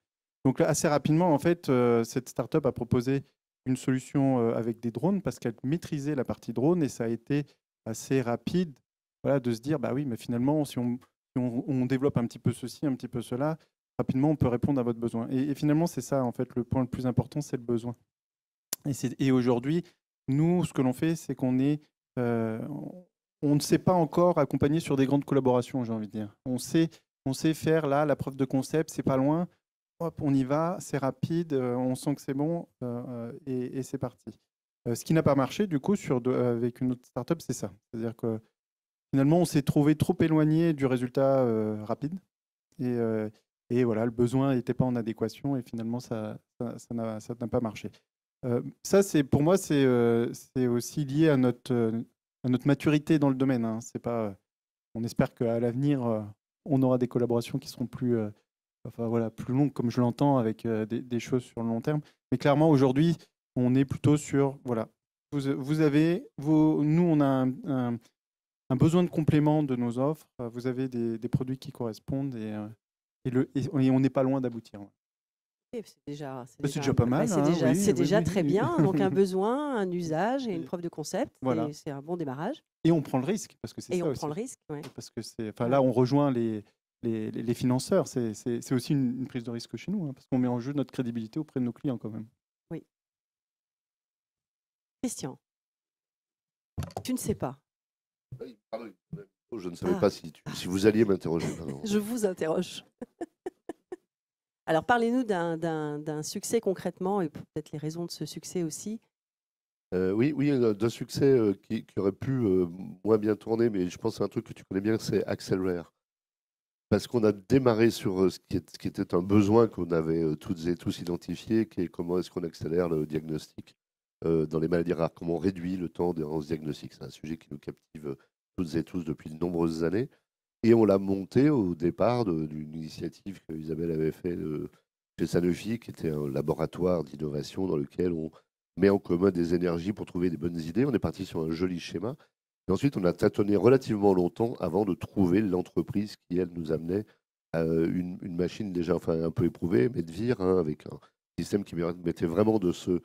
Donc là, assez rapidement, en fait, cette startup a proposé une solution avec des drones parce qu'elle maîtrisait la partie drone et ça a été assez rapide, voilà, de se dire, bah oui, mais finalement, si on développe un petit peu ceci, un petit peu cela, rapidement, on peut répondre à votre besoin. Et finalement, c'est ça, en fait, le point le plus important, c'est le besoin. Et aujourd'hui, nous, ce que l'on fait, c'est on ne sait pas encore accompagner sur des grandes collaborations, j'ai envie de dire. On sait faire là la preuve de concept, c'est pas loin. Hop, on y va, c'est rapide, on sent que c'est bon et c'est parti. Ce qui n'a pas marché, du coup, avec une autre startup, c'est ça. C'est-à-dire que finalement, on s'est trouvé trop éloigné du résultat rapide. Et voilà, le besoin n'était pas en adéquation et finalement, ça n'a pas marché. Ça, pour moi, c'est aussi lié à notre maturité dans le domaine. Hein. C'est pas, on espère qu'à l'avenir, on aura des collaborations qui seront plus longues, comme je l'entends, avec des choses sur le long terme. Mais clairement, aujourd'hui, on est plutôt sur, voilà, nous, on a un besoin de complément de nos offres. Vous avez des produits qui correspondent et on n'est pas loin d'aboutir. C'est déjà pas mal. C'est déjà très oui. bien. Donc un besoin, un usage et une preuve de concept. Voilà. C'est un bon démarrage. Et on prend le risque parce que c'est ça. Et on aussi. prend le risque. Ouais. Parce que là, on rejoint les financeurs. C'est aussi une prise de risque chez nous, hein, parce qu'on met en jeu notre crédibilité auprès de nos clients quand même. Oui. Christian, tu ne sais pas. Pardon, je ne savais pas si vous alliez m'interroger. Je vous interroge. Alors, parlez-nous d'un succès concrètement et peut-être les raisons de ce succès aussi. Oui, d'un succès qui aurait pu moins bien tourner, mais je pense que c'est un truc que tu connais bien, c'est Accelerate. Parce qu'on a démarré sur ce qui était un besoin qu'on avait toutes et tous identifié, qui est comment est-ce qu'on accélère le diagnostic dans les maladies rares, comment on réduit le temps d'errance diagnostique. C'est un sujet qui nous captive toutes et tous depuis de nombreuses années. Et on l'a monté au départ d'une initiative que Isabelle avait fait chez Sanofi, qui était un laboratoire d'innovation dans lequel on met en commun des énergies pour trouver des bonnes idées. On est parti sur un joli schéma. Et ensuite, on a tâtonné relativement longtemps avant de trouver l'entreprise qui, elle, nous amenait à une machine déjà un peu éprouvée, Medvir, hein, avec un système qui permettait vraiment de se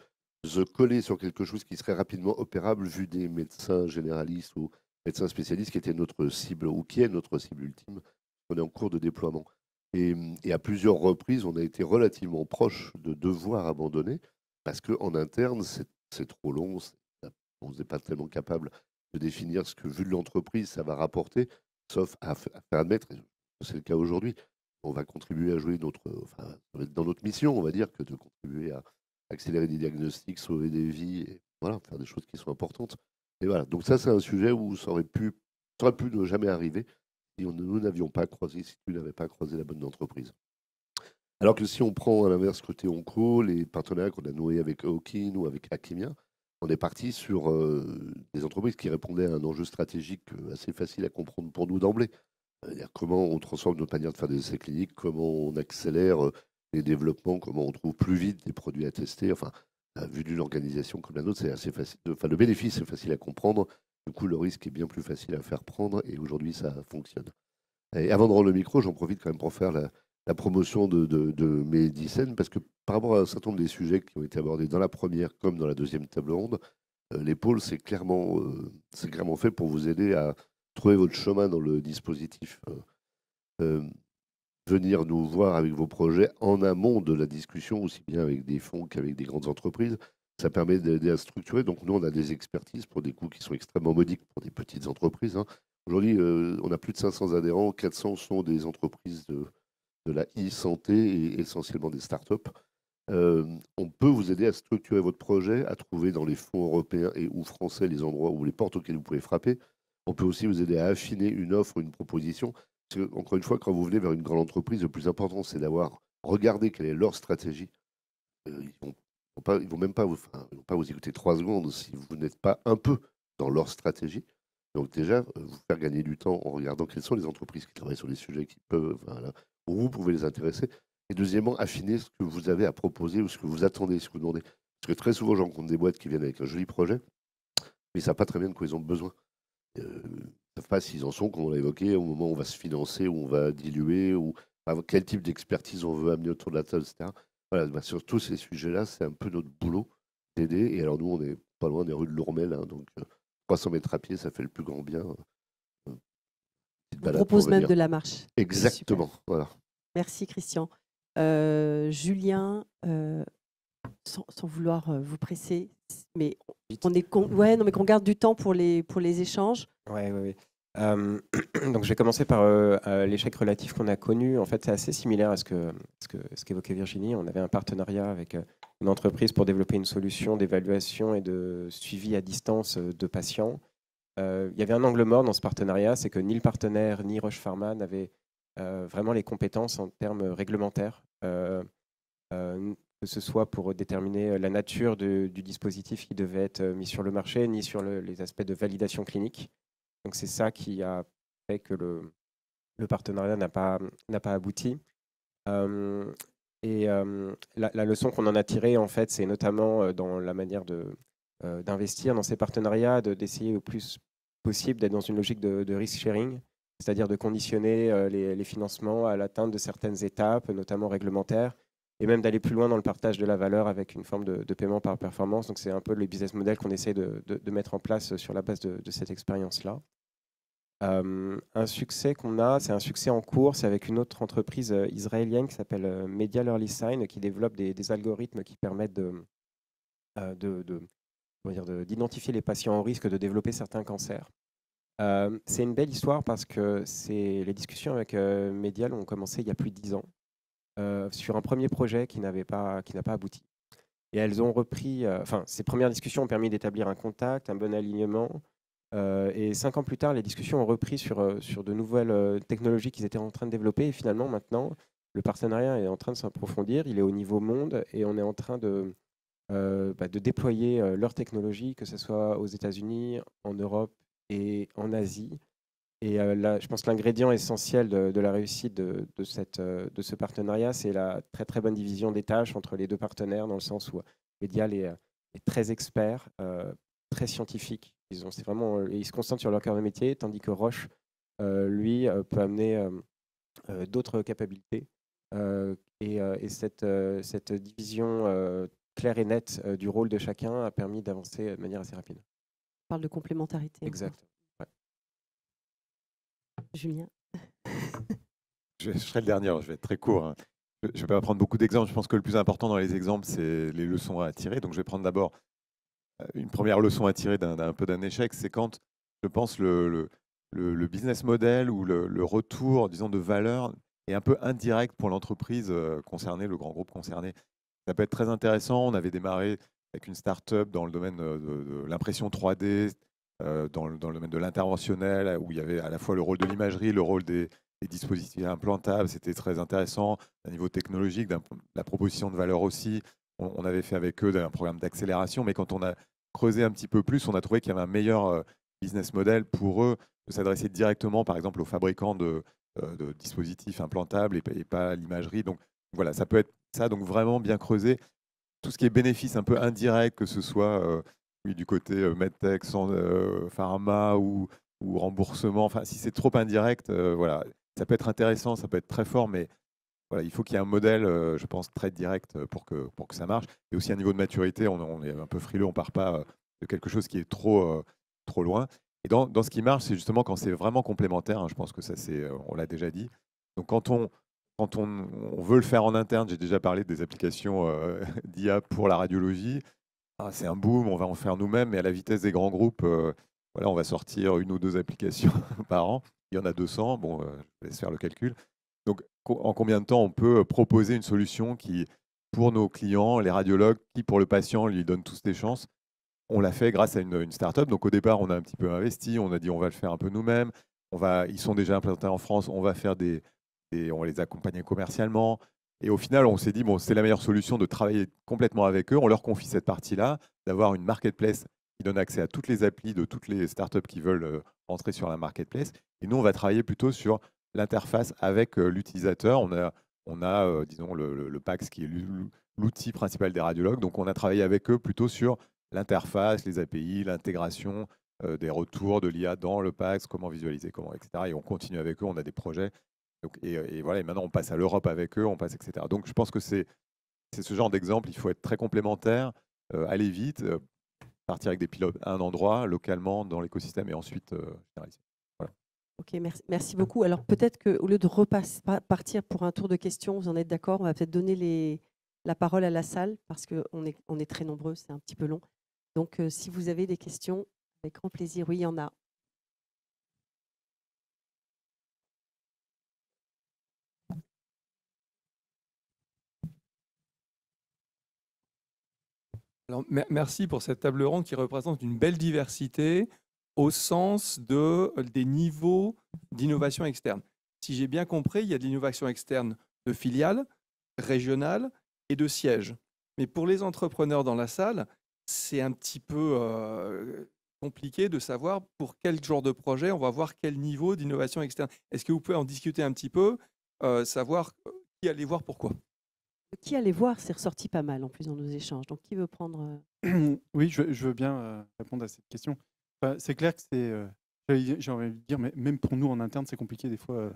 coller sur quelque chose qui serait rapidement opérable vu des médecins généralistes ou médecins spécialistes qui étaient notre cible ou qui est notre cible ultime. On est en cours de déploiement. Et à plusieurs reprises, on a été relativement proche de devoir abandonner parce qu'en interne, c'est trop long. On n'est pas tellement capable de définir ce que, vu de l'entreprise, ça va rapporter, sauf à faire admettre, et c'est le cas aujourd'hui, on va contribuer à jouer dans notre mission, on va dire, que de contribuer à accélérer des diagnostics, sauver des vies, et voilà, faire des choses qui sont importantes. Et voilà, donc ça, c'est un sujet où ça aurait pu ne jamais arriver si nous n'avions pas croisé, si tu n'avais pas croisé la bonne entreprise. Alors que si on prend à l'inverse côté Onco, les partenariats qu'on a noués avec Hawkin ou avec Akimia, on est parti sur des entreprises qui répondaient à un enjeu stratégique assez facile à comprendre pour nous d'emblée. C'est-à-dire comment on transforme notre manière de faire des essais cliniques, comment on accélère les développements, comment on trouve plus vite des produits à tester. Enfin, vu d'une organisation comme la nôtre, c'est assez facile. Enfin, le bénéfice est facile à comprendre. Du coup, le risque est bien plus facile à faire prendre. Et aujourd'hui, ça fonctionne. Et avant de rendre le micro, j'en profite quand même pour faire la promotion de Medicine, parce que par rapport à un certain nombre des sujets qui ont été abordés dans la première comme dans la deuxième table ronde, les pôles, c'est clairement fait pour vous aider à trouver votre chemin dans le dispositif. Venir nous voir avec vos projets en amont de la discussion, aussi bien avec des fonds qu'avec des grandes entreprises, ça permet d'aider à structurer. Donc nous, on a des expertises pour des coûts qui sont extrêmement modiques pour des petites entreprises, hein. Aujourd'hui, on a plus de 500 adhérents, 400 sont des entreprises de la e-santé et essentiellement des startups. On peut vous aider à structurer votre projet, à trouver dans les fonds européens et ou français les endroits ou les portes auxquelles vous pouvez frapper. On peut aussi vous aider à affiner une offre, une proposition. Parce que, encore une fois, quand vous venez vers une grande entreprise, le plus important, c'est d'avoir regardé quelle est leur stratégie. Ils vont même pas ils vont pas vous écouter 3 secondes si vous n'êtes pas un peu dans leur stratégie. Donc déjà, vous faire gagner du temps en regardant quelles sont les entreprises qui travaillent sur les sujets qui peuvent, voilà, où vous pouvez les intéresser. Et deuxièmement, affiner ce que vous avez à proposer ou ce que vous attendez, ce que vous demandez. Parce que très souvent, j'en rencontre des boîtes qui viennent avec un joli projet, mais ils ne savent pas très bien de quoi ils ont besoin. Ils ne savent pas s'ils en sont, comme on l'a évoqué, au moment où on va se financer, où on va diluer, ou quel type d'expertise on veut amener autour de la table, etc. Voilà, sur tous ces sujets-là, c'est un peu notre boulot d'aider. Et alors nous, on n'est pas loin des rues de Lourmel, hein, donc 300 mètres à pied, ça fait le plus grand bien. On propose même de la marche. Exactement. Voilà. Merci Christian. Julien, sans vouloir vous presser, mais qu'on garde du temps pour les échanges. Oui. Donc je vais commencer par l'échec relatif qu'on a connu. En fait, c'est assez similaire à ce qu'évoquait Virginie. On avait un partenariat avec une entreprise pour développer une solution d'évaluation et de suivi à distance de patients. Il y avait un angle mort dans ce partenariat, c'est que ni le partenaire ni Roche Pharma n'avaient vraiment les compétences en termes réglementaires, que ce soit pour déterminer la nature du dispositif qui devait être mis sur le marché, ni sur les aspects de validation clinique. Donc c'est ça qui a fait que le partenariat n'a pas abouti. La leçon qu'on en a tirée, en fait, c'est notamment dans la manière d'investir dans ces partenariats, d'essayer au plus possible d'être dans une logique de risk sharing, c'est-à-dire de conditionner les financements à l'atteinte de certaines étapes, notamment réglementaires, et même d'aller plus loin dans le partage de la valeur avec une forme de paiement par performance. Donc c'est un peu le business model qu'on essaie de mettre en place sur la base de cette expérience-là. Un succès qu'on a, c'est un succès en cours, c'est avec une autre entreprise israélienne qui s'appelle Medial Early Sign, qui développe des algorithmes qui permettent d'identifier les patients en risque de développer certains cancers. C'est une belle histoire parce que les discussions avec Medial ont commencé il y a plus de 10 ans sur un premier projet qui n'a pas abouti. Et elles ont repris, ces premières discussions ont permis d'établir un contact, un bon alignement. Et 5 ans plus tard, les discussions ont repris sur de nouvelles technologies qu'ils étaient en train de développer. Et finalement, maintenant, le partenariat est en train de s'approfondir. Il est au niveau monde et on est en train de déployer leur technologie, que ce soit aux États-Unis, en Europe et en Asie. Et là, je pense que l'ingrédient essentiel de la réussite de ce partenariat, c'est la très très bonne division des tâches entre les deux partenaires, dans le sens où Medial est très expert, très scientifique. Ils se concentrent sur leur cœur de métier, tandis que Roche, lui, peut amener d'autres capacités. Et cette division claire et nette du rôle de chacun a permis d'avancer de manière assez rapide. On parle de complémentarité. Exact. Ouais. Julien. Je serai le dernier, je vais être très court, hein. Je ne vais pas prendre beaucoup d'exemples. Je pense que le plus important dans les exemples, c'est les leçons à tirer. Donc je vais prendre d'abord une première leçon à tirer d'un échec, c'est quand, je pense, le business model ou le retour, disons, de valeur est un peu indirect pour l'entreprise concernée, le grand groupe concerné. Ça peut être très intéressant. On avait démarré avec une start-up dans le domaine de l'impression 3D. dans le domaine de l'interventionnel, où il y avait à la fois le rôle de l'imagerie, le rôle des dispositifs implantables. C'était très intéressant, à niveau technologique, la proposition de valeur aussi. On avait fait avec eux un programme d'accélération, mais quand on a creusé un petit peu plus, on a trouvé qu'il y avait un meilleur business model pour eux de s'adresser directement, par exemple, aux fabricants de dispositifs implantables et pas à l'imagerie. Donc voilà, ça peut être ça, donc vraiment bien creuser. Tout ce qui est bénéfice un peu indirect, que ce soit du côté medtech, pharma ou remboursement, enfin, si c'est trop indirect, voilà, ça peut être intéressant, ça peut être très fort, mais voilà, il faut qu'il y ait un modèle, je pense, très direct pour que ça marche. Et aussi un niveau de maturité, on est un peu frileux, on ne part pas de quelque chose qui est trop loin. Et dans ce qui marche, c'est justement quand c'est vraiment complémentaire, hein, je pense que ça, on l'a déjà dit. Donc quand on veut le faire en interne, j'ai déjà parlé des applications d'IA pour la radiologie. C'est un boom, on va en faire nous-mêmes, mais à la vitesse des grands groupes, voilà, on va sortir 1 ou 2 applications par an. Il y en a 200, bon, je laisse faire le calcul. Donc, en combien de temps on peut proposer une solution qui, pour nos clients, les radiologues, qui pour le patient lui donne toutes les chances? On l'a fait grâce à une start-up. Donc, au départ, on a un petit peu investi, on a dit on va le faire un peu nous-mêmes. Ils sont déjà implantés en France, on va faire on va les accompagner commercialement. Et au final, on s'est dit, bon, c'est la meilleure solution de travailler complètement avec eux. On leur confie cette partie-là, d'avoir une marketplace qui donne accès à toutes les applis de toutes les startups qui veulent entrer sur la marketplace. Et nous, on va travailler plutôt sur l'interface avec l'utilisateur. On a disons, le PACS qui est l'outil principal des radiologues. Donc, on a travaillé avec eux plutôt sur l'interface, les API, l'intégration des retours de l'IA dans le PACS, comment visualiser, comment, etc. Et on continue avec eux, on a des projets. Donc, et voilà, et maintenant on passe à l'Europe avec eux, on passe, etc. Donc je pense que c'est ce genre d'exemple, il faut être très complémentaire, aller vite, partir avec des pilotes à un endroit, localement, dans l'écosystème, et ensuite généraliser. Voilà. Ok, merci beaucoup. Alors peut-être qu'au lieu de partir pour un tour de questions, vous en êtes d'accord, on va peut-être donner la parole à la salle, parce qu'on est très nombreux, c'est un petit peu long. Donc si vous avez des questions, avec grand plaisir. Oui, il y en a. Alors, merci pour cette table ronde qui représente une belle diversité au sens des niveaux d'innovation externe. Si j'ai bien compris, il y a de l'innovation externe de filiales, régionales et de sièges. Mais pour les entrepreneurs dans la salle, c'est un petit peu compliqué de savoir pour quel genre de projet on va voir quel niveau d'innovation externe. Est-ce que vous pouvez en discuter un petit peu, savoir qui aller voir pourquoi? Qui allait voir, c'est ressorti pas mal en plus dans nos échanges. Donc, qui veut prendre Oui, je veux bien répondre à cette question. Enfin, c'est clair que j'ai envie de dire, mais même pour nous en interne, c'est compliqué des fois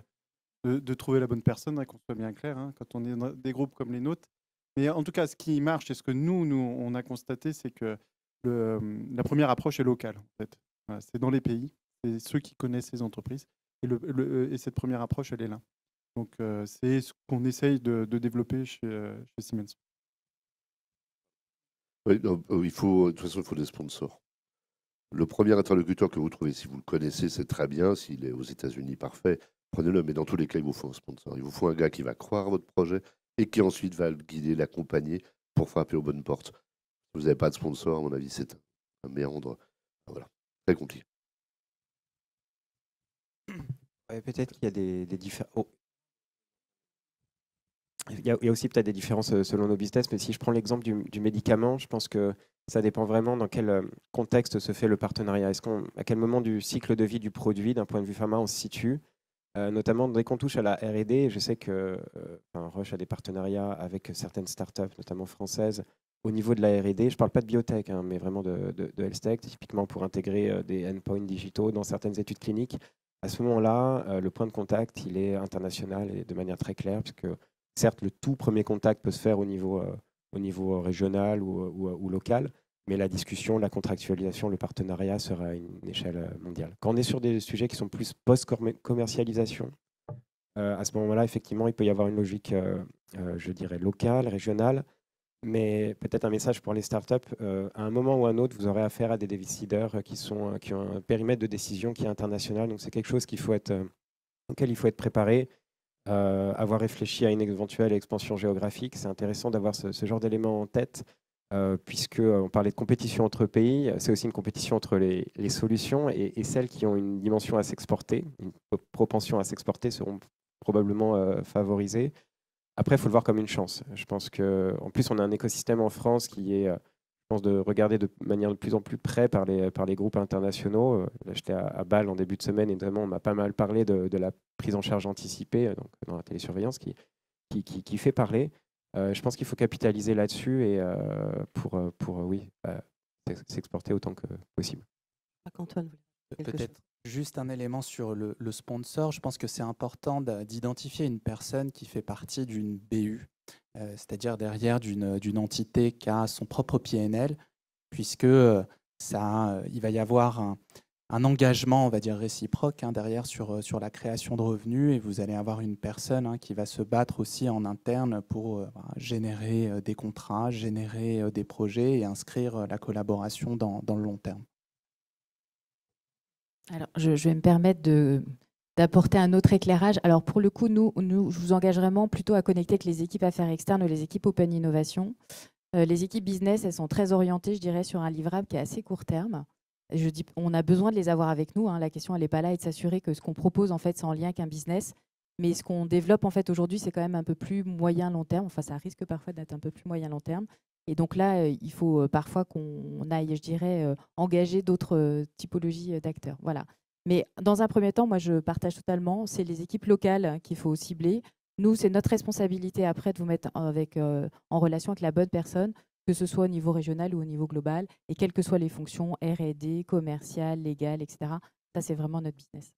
de trouver la bonne personne, hein, qu'on soit bien clair, hein, quand on est dans des groupes comme les nôtres. Mais en tout cas, ce qui marche et ce que nous on a constaté, c'est que la première approche est locale. En fait. Voilà, c'est dans les pays, c'est ceux qui connaissent ces entreprises. Et cette première approche, elle est là. Donc, c'est ce qu'on essaye de développer chez Siemens. Oui, non, de toute façon, il faut des sponsors. Le premier interlocuteur que vous trouvez, si vous le connaissez, c'est très bien. S'il est aux États-Unis, parfait, prenez-le. Mais dans tous les cas, il vous faut un sponsor. Il vous faut un gars qui va croire à votre projet et qui ensuite va le guider, l'accompagner pour frapper aux bonnes portes. Si vous n'avez pas de sponsor, à mon avis, c'est un méandre. Voilà, très compliqué. Ouais, peut-être qu'il y a des différences. Il y a aussi peut-être des différences selon nos business, mais si je prends l'exemple du médicament, je pense que ça dépend vraiment dans quel contexte se fait le partenariat. À quel moment du cycle de vie du produit, d'un point de vue pharma, on se situe, notamment dès qu'on touche à la R&D. Je sais que Roche a des partenariats avec certaines startups, notamment françaises, au niveau de la R&D. Je ne parle pas de biotech, hein, mais vraiment de health tech, typiquement pour intégrer des endpoints digitaux dans certaines études cliniques. À ce moment-là, le point de contact, il est international et de manière très claire, puisque certes, le tout premier contact peut se faire au niveau régional ou local, mais la discussion, la contractualisation, le partenariat sera à une échelle mondiale. Quand on est sur des sujets qui sont plus post-commercialisation, à ce moment-là, effectivement, il peut y avoir une logique, je dirais, locale, régionale, mais peut-être un message pour les startups. À un moment ou à un autre, vous aurez affaire à des décideurs qui ont un périmètre de décision qui est international, donc c'est quelque chose auquel il faut être préparé. Avoir réfléchi à une éventuelle expansion géographique, c'est intéressant d'avoir ce genre d'éléments en tête puisqu'on parlait de compétition entre pays, c'est aussi une compétition entre les solutions et celles qui ont une dimension à s'exporter, une propension à s'exporter seront probablement favorisées. Après, il faut le voir comme une chance. Je pense qu'en plus, on a un écosystème en France qui est, je pense, de regarder de manière de plus en plus près par les groupes internationaux. Là, j'étais à Bâle en début de semaine et notamment, on m'a pas mal parlé de la prise en charge anticipée donc, dans la télésurveillance qui fait parler. Je pense qu'il faut capitaliser là-dessus et oui, s'exporter autant que possible. Antoine, peut-être juste un élément sur le sponsor. Je pense que c'est important d'identifier une personne qui fait partie d'une BU, c'est-à-dire derrière d'une entité qui a son propre PNL, puisque il va y avoir un engagement, on va dire, réciproque derrière sur la création de revenus, et vous allez avoir une personne qui va se battre aussi en interne pour générer des contrats, générer des projets et inscrire la collaboration dans le long terme. Alors, je vais me permettre d'apporter un autre éclairage. Alors, pour le coup, nous, je vous engage vraiment plutôt à connecter avec les équipes affaires externes ou les équipes Open Innovation. Les équipes business, elles sont très orientées, je dirais, sur un livrable qui est assez court terme. Je dis, on a besoin de les avoir avec nous. La question, elle n'est pas là, et de s'assurer que ce qu'on propose, en fait, c'est en lien avec un business. Mais ce qu'on développe, en fait, aujourd'hui, c'est quand même un peu plus moyen-long terme. Enfin, ça risque parfois d'être un peu plus moyen-long terme. Et donc là, il faut parfois qu'on aille, je dirais, engager d'autres typologies d'acteurs. Voilà. Mais dans un premier temps, moi, je partage totalement. C'est les équipes locales qu'il faut cibler. Nous, c'est notre responsabilité après de vous mettre en relation avec la bonne personne, que ce soit au niveau régional ou au niveau global, et quelles que soient les fonctions R&D, commerciales, légales, etc. Ça, c'est vraiment notre business.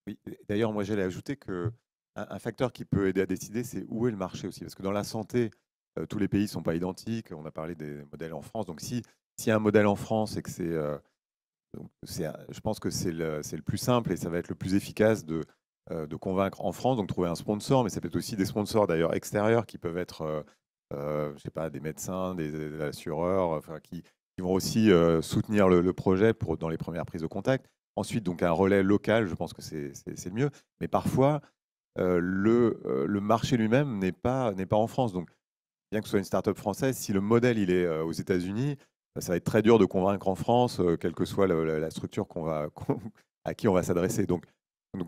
Oui, d'ailleurs, moi, j'allais ajouter qu'un facteur qui peut aider à décider, c'est où est le marché aussi. Parce que dans la santé, tous les pays ne sont pas identiques. On a parlé des modèles en France. Donc, s'il y a un modèle en France et que je pense que c'est le plus simple et ça va être le plus efficace de convaincre en France, donc trouver un sponsor, mais ça peut être aussi des sponsors d'ailleurs extérieurs qui peuvent être, je sais pas, des médecins, des assureurs, enfin, qui vont aussi soutenir le projet dans les premières prises de contact. Ensuite, donc un relais local, je pense que c'est le mieux. Mais parfois, le marché lui-même n'est pas en France. Donc, bien que ce soit une start-up française, si le modèle il est aux États-Unis, ça va être très dur de convaincre en France, quelle que soit la structure à qui on va s'adresser. Donc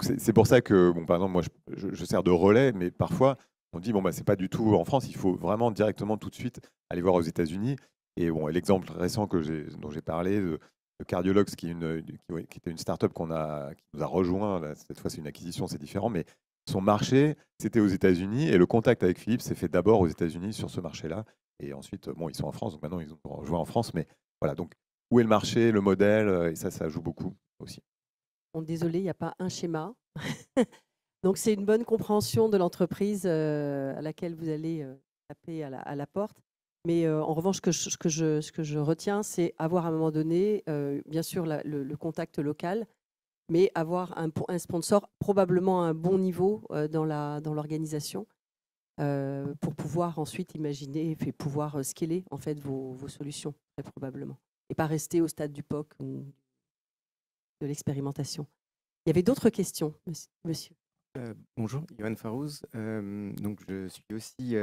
c'est pour ça que, bon, par exemple, moi, je sers de relais, mais parfois, on dit, bon, bah, c'est pas du tout en France, il faut vraiment directement tout de suite aller voir aux États-Unis. Et bon, l'exemple récent dont j'ai parlé, de Cardiologues, qui était une start-up qui nous a rejoint, là, cette fois, c'est une acquisition, c'est différent, mais son marché, c'était aux États-Unis, et le contact avec Philips s'est fait d'abord aux États-Unis sur ce marché-là. Et ensuite, bon, ils sont en France, donc maintenant, ils ont rejoint en France. Mais voilà, donc, où est le marché, le modèle, et ça joue beaucoup aussi. Bon, désolé, il n'y a pas un schéma. Donc, c'est une bonne compréhension de l'entreprise à laquelle vous allez taper à la porte. Mais en revanche, ce que je retiens, c'est avoir à un moment donné, bien sûr, le contact local, mais avoir un sponsor probablement à un bon niveau dans l'organisation pour pouvoir ensuite imaginer et pouvoir scaler en fait vos solutions, très probablement. Et pas rester au stade du POC ou de l'expérimentation. Il y avait d'autres questions, monsieur. Bonjour, Yoann Farouz. Donc je suis aussi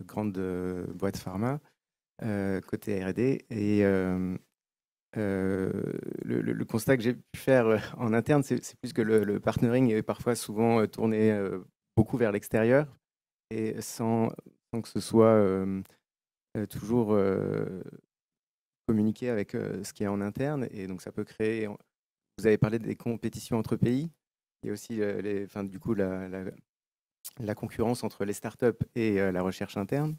grande boîte pharma, côté R&D. Et le constat que j'ai pu faire en interne, c'est plus que le partnering est parfois souvent tourné beaucoup vers l'extérieur et sans que ce soit toujours communiquer avec ce qui est en interne. Et donc ça peut créer... Vous avez parlé des compétitions entre pays. Il y a aussi du coup, la concurrence entre les startups et la recherche interne.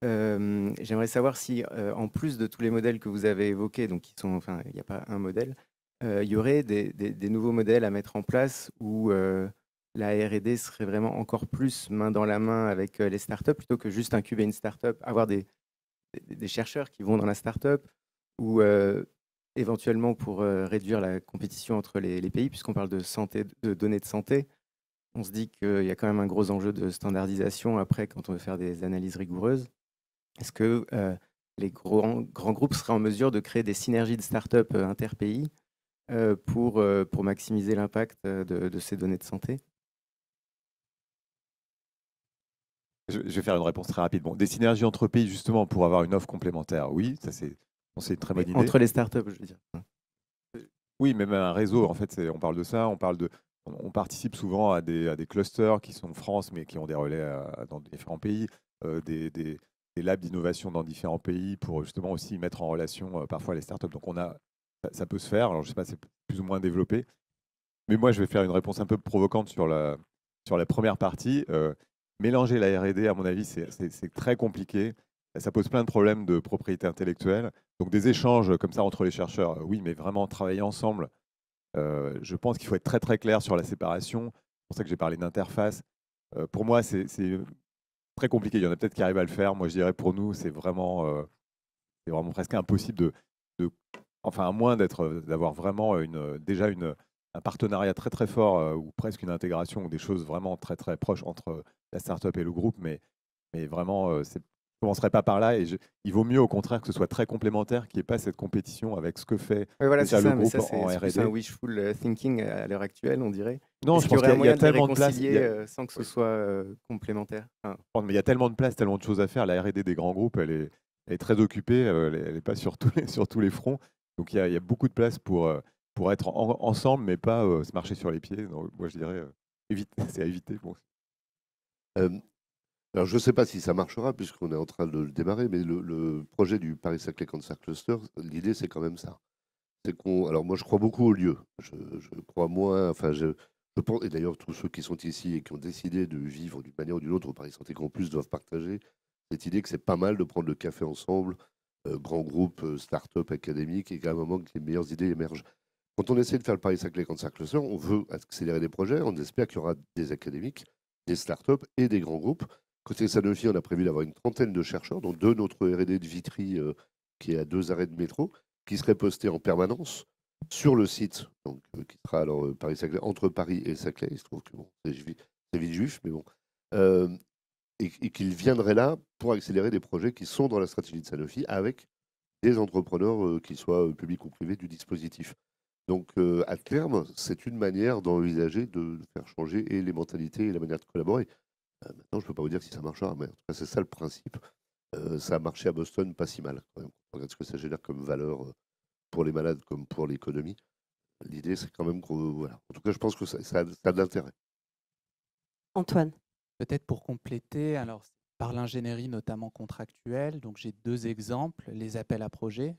J'aimerais savoir si, en plus de tous les modèles que vous avez évoqués, donc il n'y a pas un modèle, il y aurait des nouveaux modèles à mettre en place où la R&D serait vraiment encore plus main dans la main avec les startups, plutôt que juste incuber une startup, avoir des chercheurs qui vont dans la startup, ou éventuellement pour réduire la compétition entre les pays, puisqu'on parle de santé, de données de santé. On se dit qu'il y a quand même un gros enjeu de standardisation après quand on veut faire des analyses rigoureuses. Est-ce que les grands groupes seraient en mesure de créer des synergies de start-up interpays pour maximiser l'impact de ces données de santé? Je vais faire une réponse très rapide. Bon, des synergies entre pays, justement, pour avoir une offre complémentaire, oui, ça c'est une très bonne idée. Entre les startups, je veux dire. Oui, même un réseau, en fait, on parle de ça, on participe souvent à des clusters qui sont en France, mais qui ont des relais dans différents pays, des labs d'innovation dans différents pays pour justement aussi mettre en relation parfois les startups. Donc ça peut se faire. Alors je sais pas, c'est plus ou moins développé. Mais moi, je vais faire une réponse un peu provocante sur la première partie. Mélanger la R&D, à mon avis, c'est très compliqué. Ça pose plein de problèmes de propriété intellectuelle. Donc des échanges comme ça entre les chercheurs, oui, mais vraiment travailler ensemble. Je pense qu'il faut être très très clair sur la séparation. C'est pour ça que j'ai parlé d'interface. Pour moi, c'est très compliqué. Il y en a peut-être qui arrivent à le faire. Moi, je dirais pour nous, c'est vraiment presque impossible enfin, à moins d'avoir vraiment déjà un partenariat très très fort ou presque une intégration ou des choses vraiment très très proches entre la startup et le groupe, mais vraiment, je ne commencerai pas par là. Il vaut mieux au contraire que ce soit très complémentaire, qu'il n'y ait pas cette compétition avec ce que fait Oui, voilà, déjà c'est le ça, mais groupe ça, en c'est plus un R&D. wishful thinking à l'heure actuelle, on dirait. Non, Est-ce je qu'il y pense aurait un qu'il y moyen a de les tellement de place. réconcilier sans que ce soit complémentaire? Mais il y a tellement de place, tellement de choses à faire. La R&D des grands groupes, elle est très occupée. Elle n'est pas sur tous les fronts. Donc il y a beaucoup de place pour être ensemble, mais pas se marcher sur les pieds. Donc, moi, je dirais, c'est à éviter. Bon. Alors, je ne sais pas si ça marchera, puisqu'on est en train de le démarrer, mais le projet du Paris-Saclay Cancer Cluster, l'idée, c'est quand même ça. Alors, moi, je crois beaucoup au lieu. Je crois moins. Enfin, je pense, et d'ailleurs, tous ceux qui sont ici et qui ont décidé de vivre d'une manière ou d'une autre au Paris Santé Campus doivent partager cette idée que c'est pas mal de prendre le café ensemble, grands groupes, start-up académiques, et qu'à un moment que les meilleures idées émergent. Quand on essaie de faire le Paris-Saclay Cancer Cluster, on veut accélérer des projets, on espère qu'il y aura des académiques, des start-up et des grands groupes. Côté Sanofi, on a prévu d'avoir une trentaine de chercheurs, dont deux notre R&D de Vitry, qui est à 2 arrêts de métro, qui seraient postés en permanence sur le site, donc, qui sera alors Paris-Saclay, entre Paris et Saclay. Il se trouve que bon, c'est vite juif, mais bon. Et qu'ils viendraient là pour accélérer des projets qui sont dans la stratégie de Sanofi avec des entrepreneurs, qu'ils soient publics ou privés, du dispositif. Donc, à terme, c'est une manière d'envisager de faire changer et les mentalités et la manière de collaborer. Maintenant, je ne peux pas vous dire si ça marchera, mais en tout cas, c'est ça le principe. Ça a marché à Boston pas si mal, quand même. On regarde ce que ça génère comme valeur pour les malades comme pour l'économie. L'idée, c'est quand même que, voilà. En tout cas, je pense que ça a de l'intérêt. Antoine. Peut-être pour compléter, alors par l'ingénierie notamment contractuelle, donc j'ai deux exemples, les appels à projets,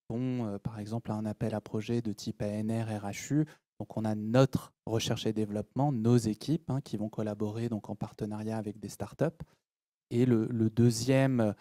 dont par exemple un appel à projet de type ANR, RHU. Donc on a notre recherche et développement, nos équipes qui vont collaborer donc en partenariat avec des startups. Et le deuxième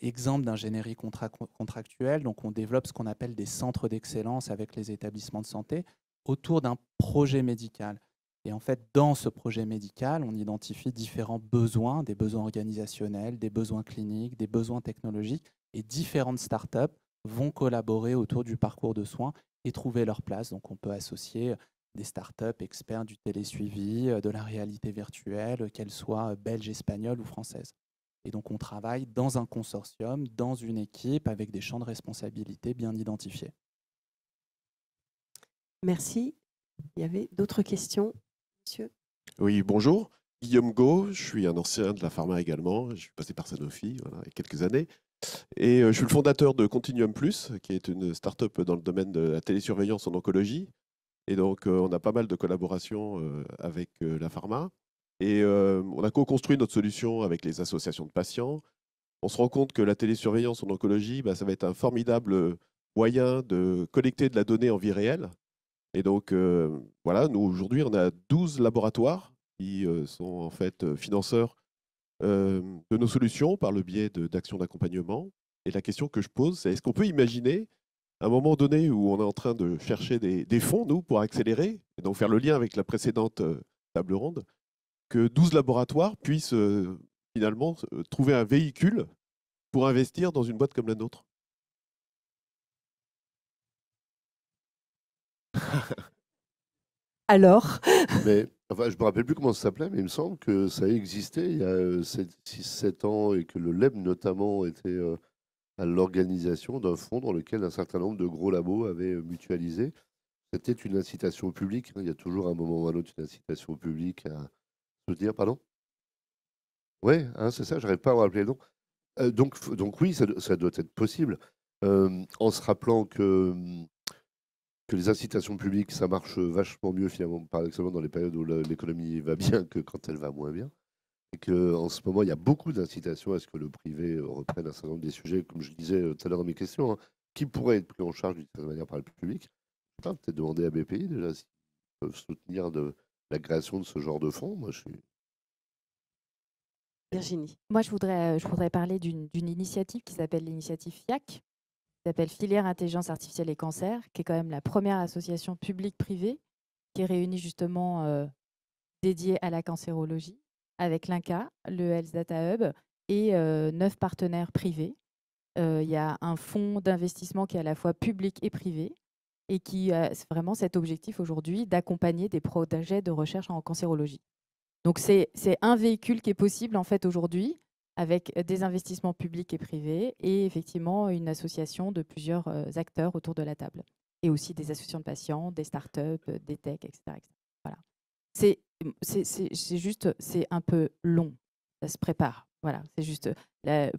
exemple d'ingénierie contractuelle, donc on développe ce qu'on appelle des centres d'excellence avec les établissements de santé autour d'un projet médical. Et en fait, dans ce projet médical, on identifie différents besoins, des besoins organisationnels, des besoins cliniques, des besoins technologiques, et différentes startups vont collaborer autour du parcours de soins et trouver leur place. Donc on peut associer des startups experts du télésuivi, de la réalité virtuelle, qu'elles soient belges, espagnoles ou françaises. Et donc on travaille dans un consortium, dans une équipe, avec des champs de responsabilité bien identifiés. Merci. Il y avait d'autres questions, monsieur? Oui, bonjour. Guillaume Gau, je suis un ancien de la pharma également. Je suis passé par Sanofi il y a quelques années. Et je suis le fondateur de Continuum Plus, qui est une start-up dans le domaine de la télésurveillance en oncologie. Et donc, on a pas mal de collaborations avec la pharma. Et on a co-construit notre solution avec les associations de patients. On se rend compte que la télésurveillance en oncologie, ça va être un formidable moyen de collecter de la donnée en vie réelle. Et donc, voilà, nous, aujourd'hui, on a 12 laboratoires qui sont en fait financeurs de nos solutions par le biais d'actions d'accompagnement. Et la question que je pose, c'est est-ce qu'on peut imaginer à un moment donné où on est en train de chercher des fonds, nous, pour accélérer, et donc faire le lien avec la précédente table ronde, que 12 laboratoires puissent finalement trouver un véhicule pour investir dans une boîte comme la nôtre? Alors Mais enfin, je ne me rappelle plus comment ça s'appelait, mais il me semble que ça existait il y a 6-7 ans et que le LEB notamment était à l'organisation d'un fonds dans lequel un certain nombre de gros labos avaient mutualisé. C'était une incitation publique. Il y a toujours un moment ou un autre une incitation publique à soutenir. Pardon? Ouais, hein, c'est ça, j'arrive pas à me rappeler le nom. Donc oui, ça doit être possible. En se rappelant que les incitations publiques, ça marche vachement mieux finalement, paradoxalement, dans les périodes où l'économie va bien que quand elle va moins bien. Et qu'en ce moment, il y a beaucoup d'incitations à ce que le privé reprenne un certain nombre des sujets, comme je disais tout à l'heure dans mes questions, hein, qui pourraient être pris en charge d'une certaine manière par le public. Je sais pas, peut-être demander à BPI déjà s'ils peuvent soutenir la création de ce genre de fonds. Moi, je suis. Virginie. Moi, je voudrais parler d'une initiative qui s'appelle l'initiative FIAC, qui s'appelle Filière Intelligence Artificielle et Cancer, qui est quand même la première association publique-privée qui réunit justement dédiée à la cancérologie, avec l'INCA, le Health Data Hub et 9 partenaires privés. Il y a un fonds d'investissement qui est à la fois public et privé et qui a vraiment cet objectif aujourd'hui d'accompagner des projets de recherche en cancérologie. Donc, c'est un véhicule qui est possible en fait aujourd'hui avec des investissements publics et privés et effectivement une association de plusieurs acteurs autour de la table et aussi des associations de patients, des startups, des techs, etc. etc. Voilà. C'est juste, c'est un peu long. Ça se prépare. Voilà, c'est juste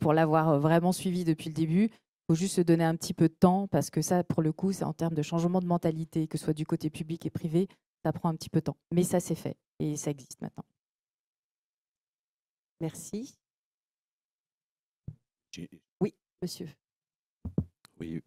pour l'avoir vraiment suivi depuis le début. Il faut juste se donner un petit peu de temps parce que ça, pour le coup, c'est en termes de changement de mentalité, que ce soit du côté public et privé, ça prend un petit peu de temps. Mais ça, c'est fait et ça existe maintenant. Merci. Oui, monsieur. Oui.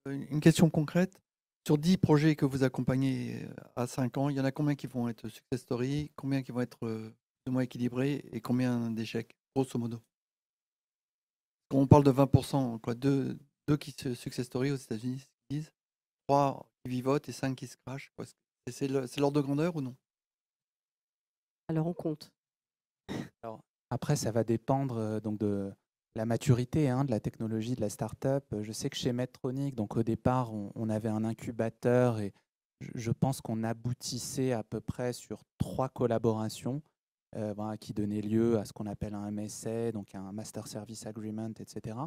Une question concrète. Sur 10 projets que vous accompagnez à 5 ans, il y en a combien qui vont être success story, combien qui vont être plus ou moins équilibrés et combien d'échecs, grosso modo? Quand on parle de 20%, quoi, deux qui se success story aux États-Unis, c'est ce qu'ils disent, 3 qui vivotent et 5 qui se crachent. C'est l'ordre de grandeur ou non? Alors, on compte. Alors, après, ça va dépendre donc de la maturité de la technologie, de la start-up. Je sais que chez Medtronic, donc au départ, on avait un incubateur et je pense qu'on aboutissait à peu près sur 3 collaborations voilà, qui donnaient lieu à ce qu'on appelle un MSA, donc un Master Service Agreement, etc.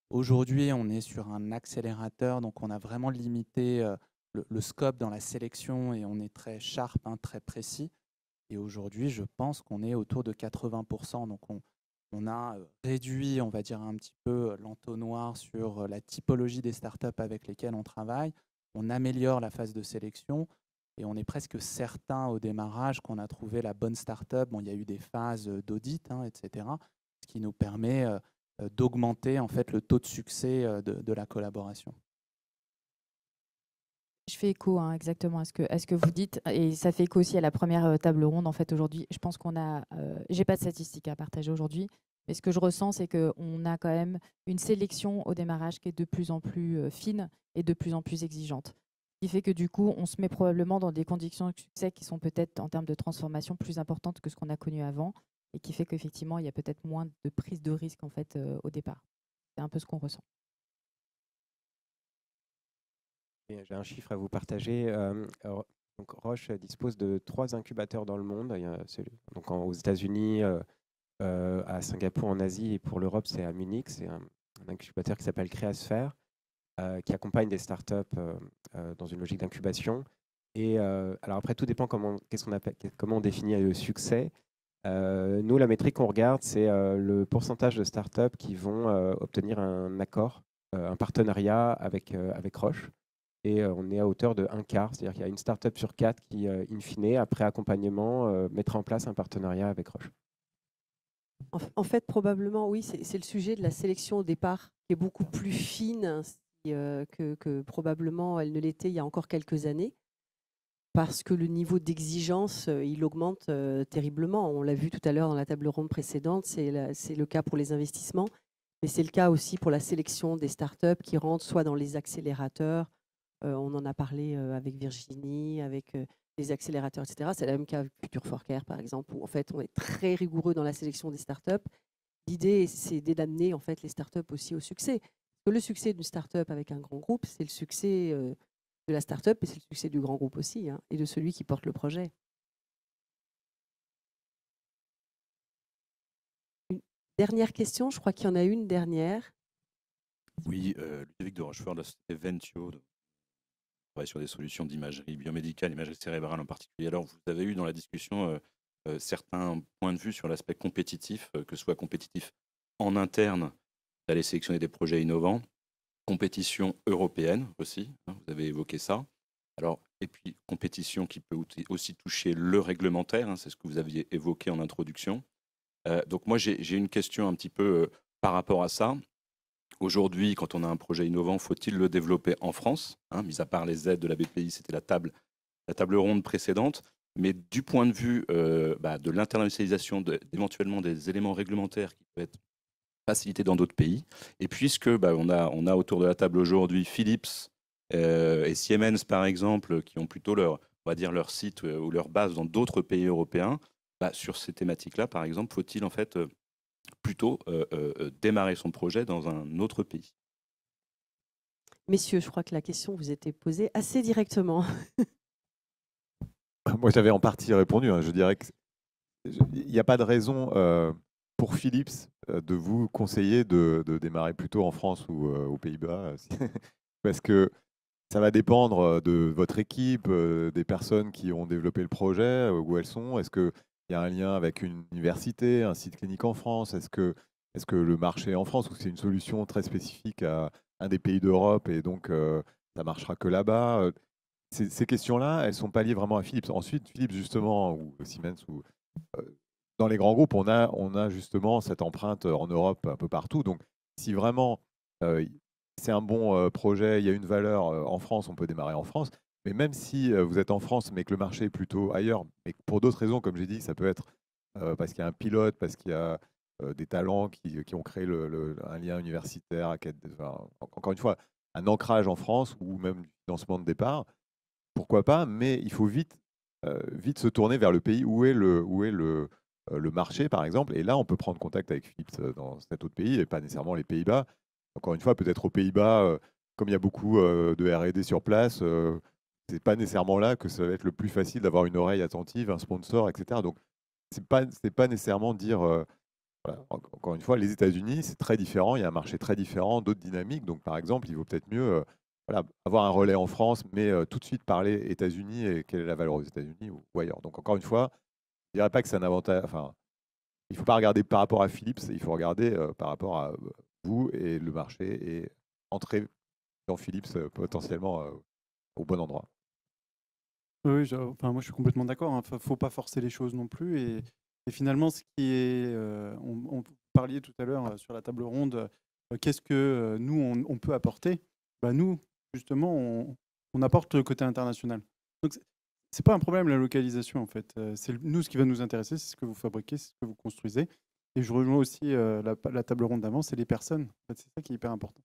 Aujourd'hui, on est sur un accélérateur, donc on a vraiment limité le scope dans la sélection et on est très sharp, très précis. Et aujourd'hui, je pense qu'on est autour de 80%. Donc, on a réduit, on va dire, un petit peu l'entonnoir sur la typologie des startups avec lesquelles on travaille. On améliore la phase de sélection et on est presque certain au démarrage qu'on a trouvé la bonne startup. Bon, il y a eu des phases d'audit, etc., ce qui nous permet d'augmenter en fait le taux de succès de la collaboration. Je fais écho exactement à ce que vous dites et ça fait écho aussi à la première table ronde en fait aujourd'hui. Je pense qu'on a, j'ai pas de statistiques à partager aujourd'hui, mais ce que je ressens c'est qu'on a quand même une sélection au démarrage qui est de plus en plus fine et de plus en plus exigeante. Ce qui fait que du coup on se met probablement dans des conditions de succès qui sont peut-être en termes de transformation plus importantes que ce qu'on a connu avant et qui fait qu'effectivement il y a peut-être moins de prise de risque en fait au départ. C'est un peu ce qu'on ressent. J'ai un chiffre à vous partager. Donc Roche dispose de 3 incubateurs dans le monde. Il y a donc aux États-Unis, à Singapour, en Asie, et pour l'Europe, c'est à Munich. C'est un incubateur qui s'appelle Créasphère, qui accompagne des startups dans une logique d'incubation. Et alors après, tout dépend comment on définit le succès. Nous, la métrique qu'on regarde, c'est le pourcentage de startups qui vont obtenir un accord, un partenariat avec Roche. Et on est à hauteur de 1/4, c'est-à-dire qu'il y a une startup sur 4 qui, in fine, après accompagnement, mettra en place un partenariat avec Roche. En fait, probablement, oui, c'est le sujet de la sélection au départ qui est beaucoup plus fine que probablement elle ne l'était il y a encore quelques années, parce que le niveau d'exigence, il augmente terriblement. On l'a vu tout à l'heure dans la table ronde précédente, c'est le cas pour les investissements, mais c'est le cas aussi pour la sélection des startups qui rentrent soit dans les accélérateurs, on en a parlé avec Virginie, avec les accélérateurs, etc. C'est le même cas avec Future for Care, par exemple, où en fait, on est très rigoureux dans la sélection des startups. L'idée, c'est d'amener en fait les startups aussi au succès. Parce que le succès d'une startup avec un grand groupe, c'est le succès de la startup et c'est le succès du grand groupe aussi, et de celui qui porte le projet. Une dernière question, je crois qu'il y en a une dernière. Oui, Ludovic de Rochefort, de la société Ventio, travaille sur des solutions d'imagerie biomédicale, imagerie cérébrale en particulier. Alors, vous avez eu dans la discussion certains points de vue sur l'aspect compétitif, que ce soit compétitif en interne, d'aller sélectionner des projets innovants, compétition européenne aussi, hein, vous avez évoqué ça. Alors, et puis, compétition qui peut aussi toucher le réglementaire, hein, c'est ce que vous aviez évoqué en introduction. Donc, moi, j'ai une question un petit peu par rapport à ça. Aujourd'hui, quand on a un projet innovant, faut-il le développer en France, hein, mis à part les aides de la BPI, c'était la table ronde précédente. Mais du point de vue de l'internationalisation éventuellement des éléments réglementaires qui peuvent être facilités dans d'autres pays, et puisque on a autour de la table aujourd'hui Philips et Siemens, par exemple, qui ont plutôt leur site ou leur base dans d'autres pays européens, sur ces thématiques-là, par exemple, faut-il en fait plutôt démarrer son projet dans un autre pays? Messieurs, je crois que la question vous était posée assez directement. Moi, j'avais en partie répondu. Hein. Je dirais qu'il n'y a pas de raison pour Philips de vous conseiller de démarrer plutôt en France ou aux Pays-Bas, parce que ça va dépendre de votre équipe, des personnes qui ont développé le projet, où elles sont. Est-ce qu'il y a un lien avec une université, un site clinique en France? Est-ce que le marché est en France, ou c'est une solution très spécifique à un des pays d'Europe et donc ça marchera que là-bas? Ces questions-là, elles ne sont pas liées vraiment à Philips. Ensuite, Philips, justement, ou Siemens, ou dans les grands groupes, on a justement cette empreinte en Europe un peu partout. Donc, si vraiment c'est un bon projet, il y a une valeur en France, on peut démarrer en France. Mais même si vous êtes en France, mais que le marché est plutôt ailleurs, mais pour d'autres raisons, comme j'ai dit, ça peut être parce qu'il y a un pilote, parce qu'il y a des talents qui ont créé un lien universitaire, encore une fois, un ancrage en France ou même du financement de départ, pourquoi pas, mais il faut vite se tourner vers le pays où est le marché, par exemple. Et là, on peut prendre contact avec Philips dans cet autre pays, et pas nécessairement les Pays-Bas. Encore une fois, peut-être aux Pays-Bas, comme il y a beaucoup de R&D sur place, c'est pas nécessairement là que ça va être le plus facile d'avoir une oreille attentive, un sponsor, etc. Donc, c'est pas nécessairement dire... voilà. Encore une fois, les États-Unis, c'est très différent. Il y a un marché très différent, d'autres dynamiques. Donc, par exemple, il vaut peut-être mieux avoir un relais en France, mais tout de suite parler États-Unis et quelle est la valeur aux États-Unis ou ailleurs. Donc, encore une fois, je ne dirais pas que c'est un avantage. Enfin, il ne faut pas regarder par rapport à Philips, il faut regarder par rapport à vous et le marché et entrer dans Philips potentiellement au bon endroit. Oui, moi je suis complètement d'accord. Il ne faut pas forcer les choses non plus. Et finalement, ce qui est. On parlait tout à l'heure sur la table ronde, qu'est-ce que nous, on peut apporter? Nous, justement, on apporte le côté international. Donc, c'est pas un problème la localisation, en fait. Nous, ce qui va nous intéresser, c'est ce que vous fabriquez, c'est ce que vous construisez. Et je rejoins aussi la table ronde d'avant, c'est les personnes. En fait, c'est ça qui est hyper important.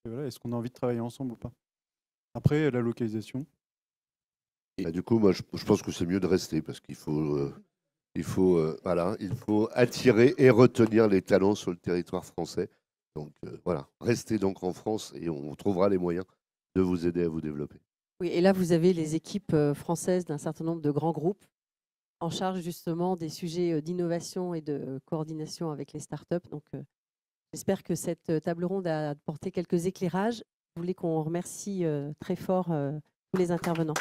Voilà, est-ce qu'on a envie de travailler ensemble ou pas? Après, la localisation. Du coup, moi, je pense que c'est mieux de rester parce qu'il faut, il faut attirer et retenir les talents sur le territoire français. Donc voilà, restez donc en France et on trouvera les moyens de vous aider à vous développer. Oui, et là, vous avez les équipes françaises d'un certain nombre de grands groupes en charge justement des sujets d'innovation et de coordination avec les startups. Donc, j'espère que cette table ronde a apporté quelques éclairages. Je voulais qu'on remercie très fort tous les intervenants.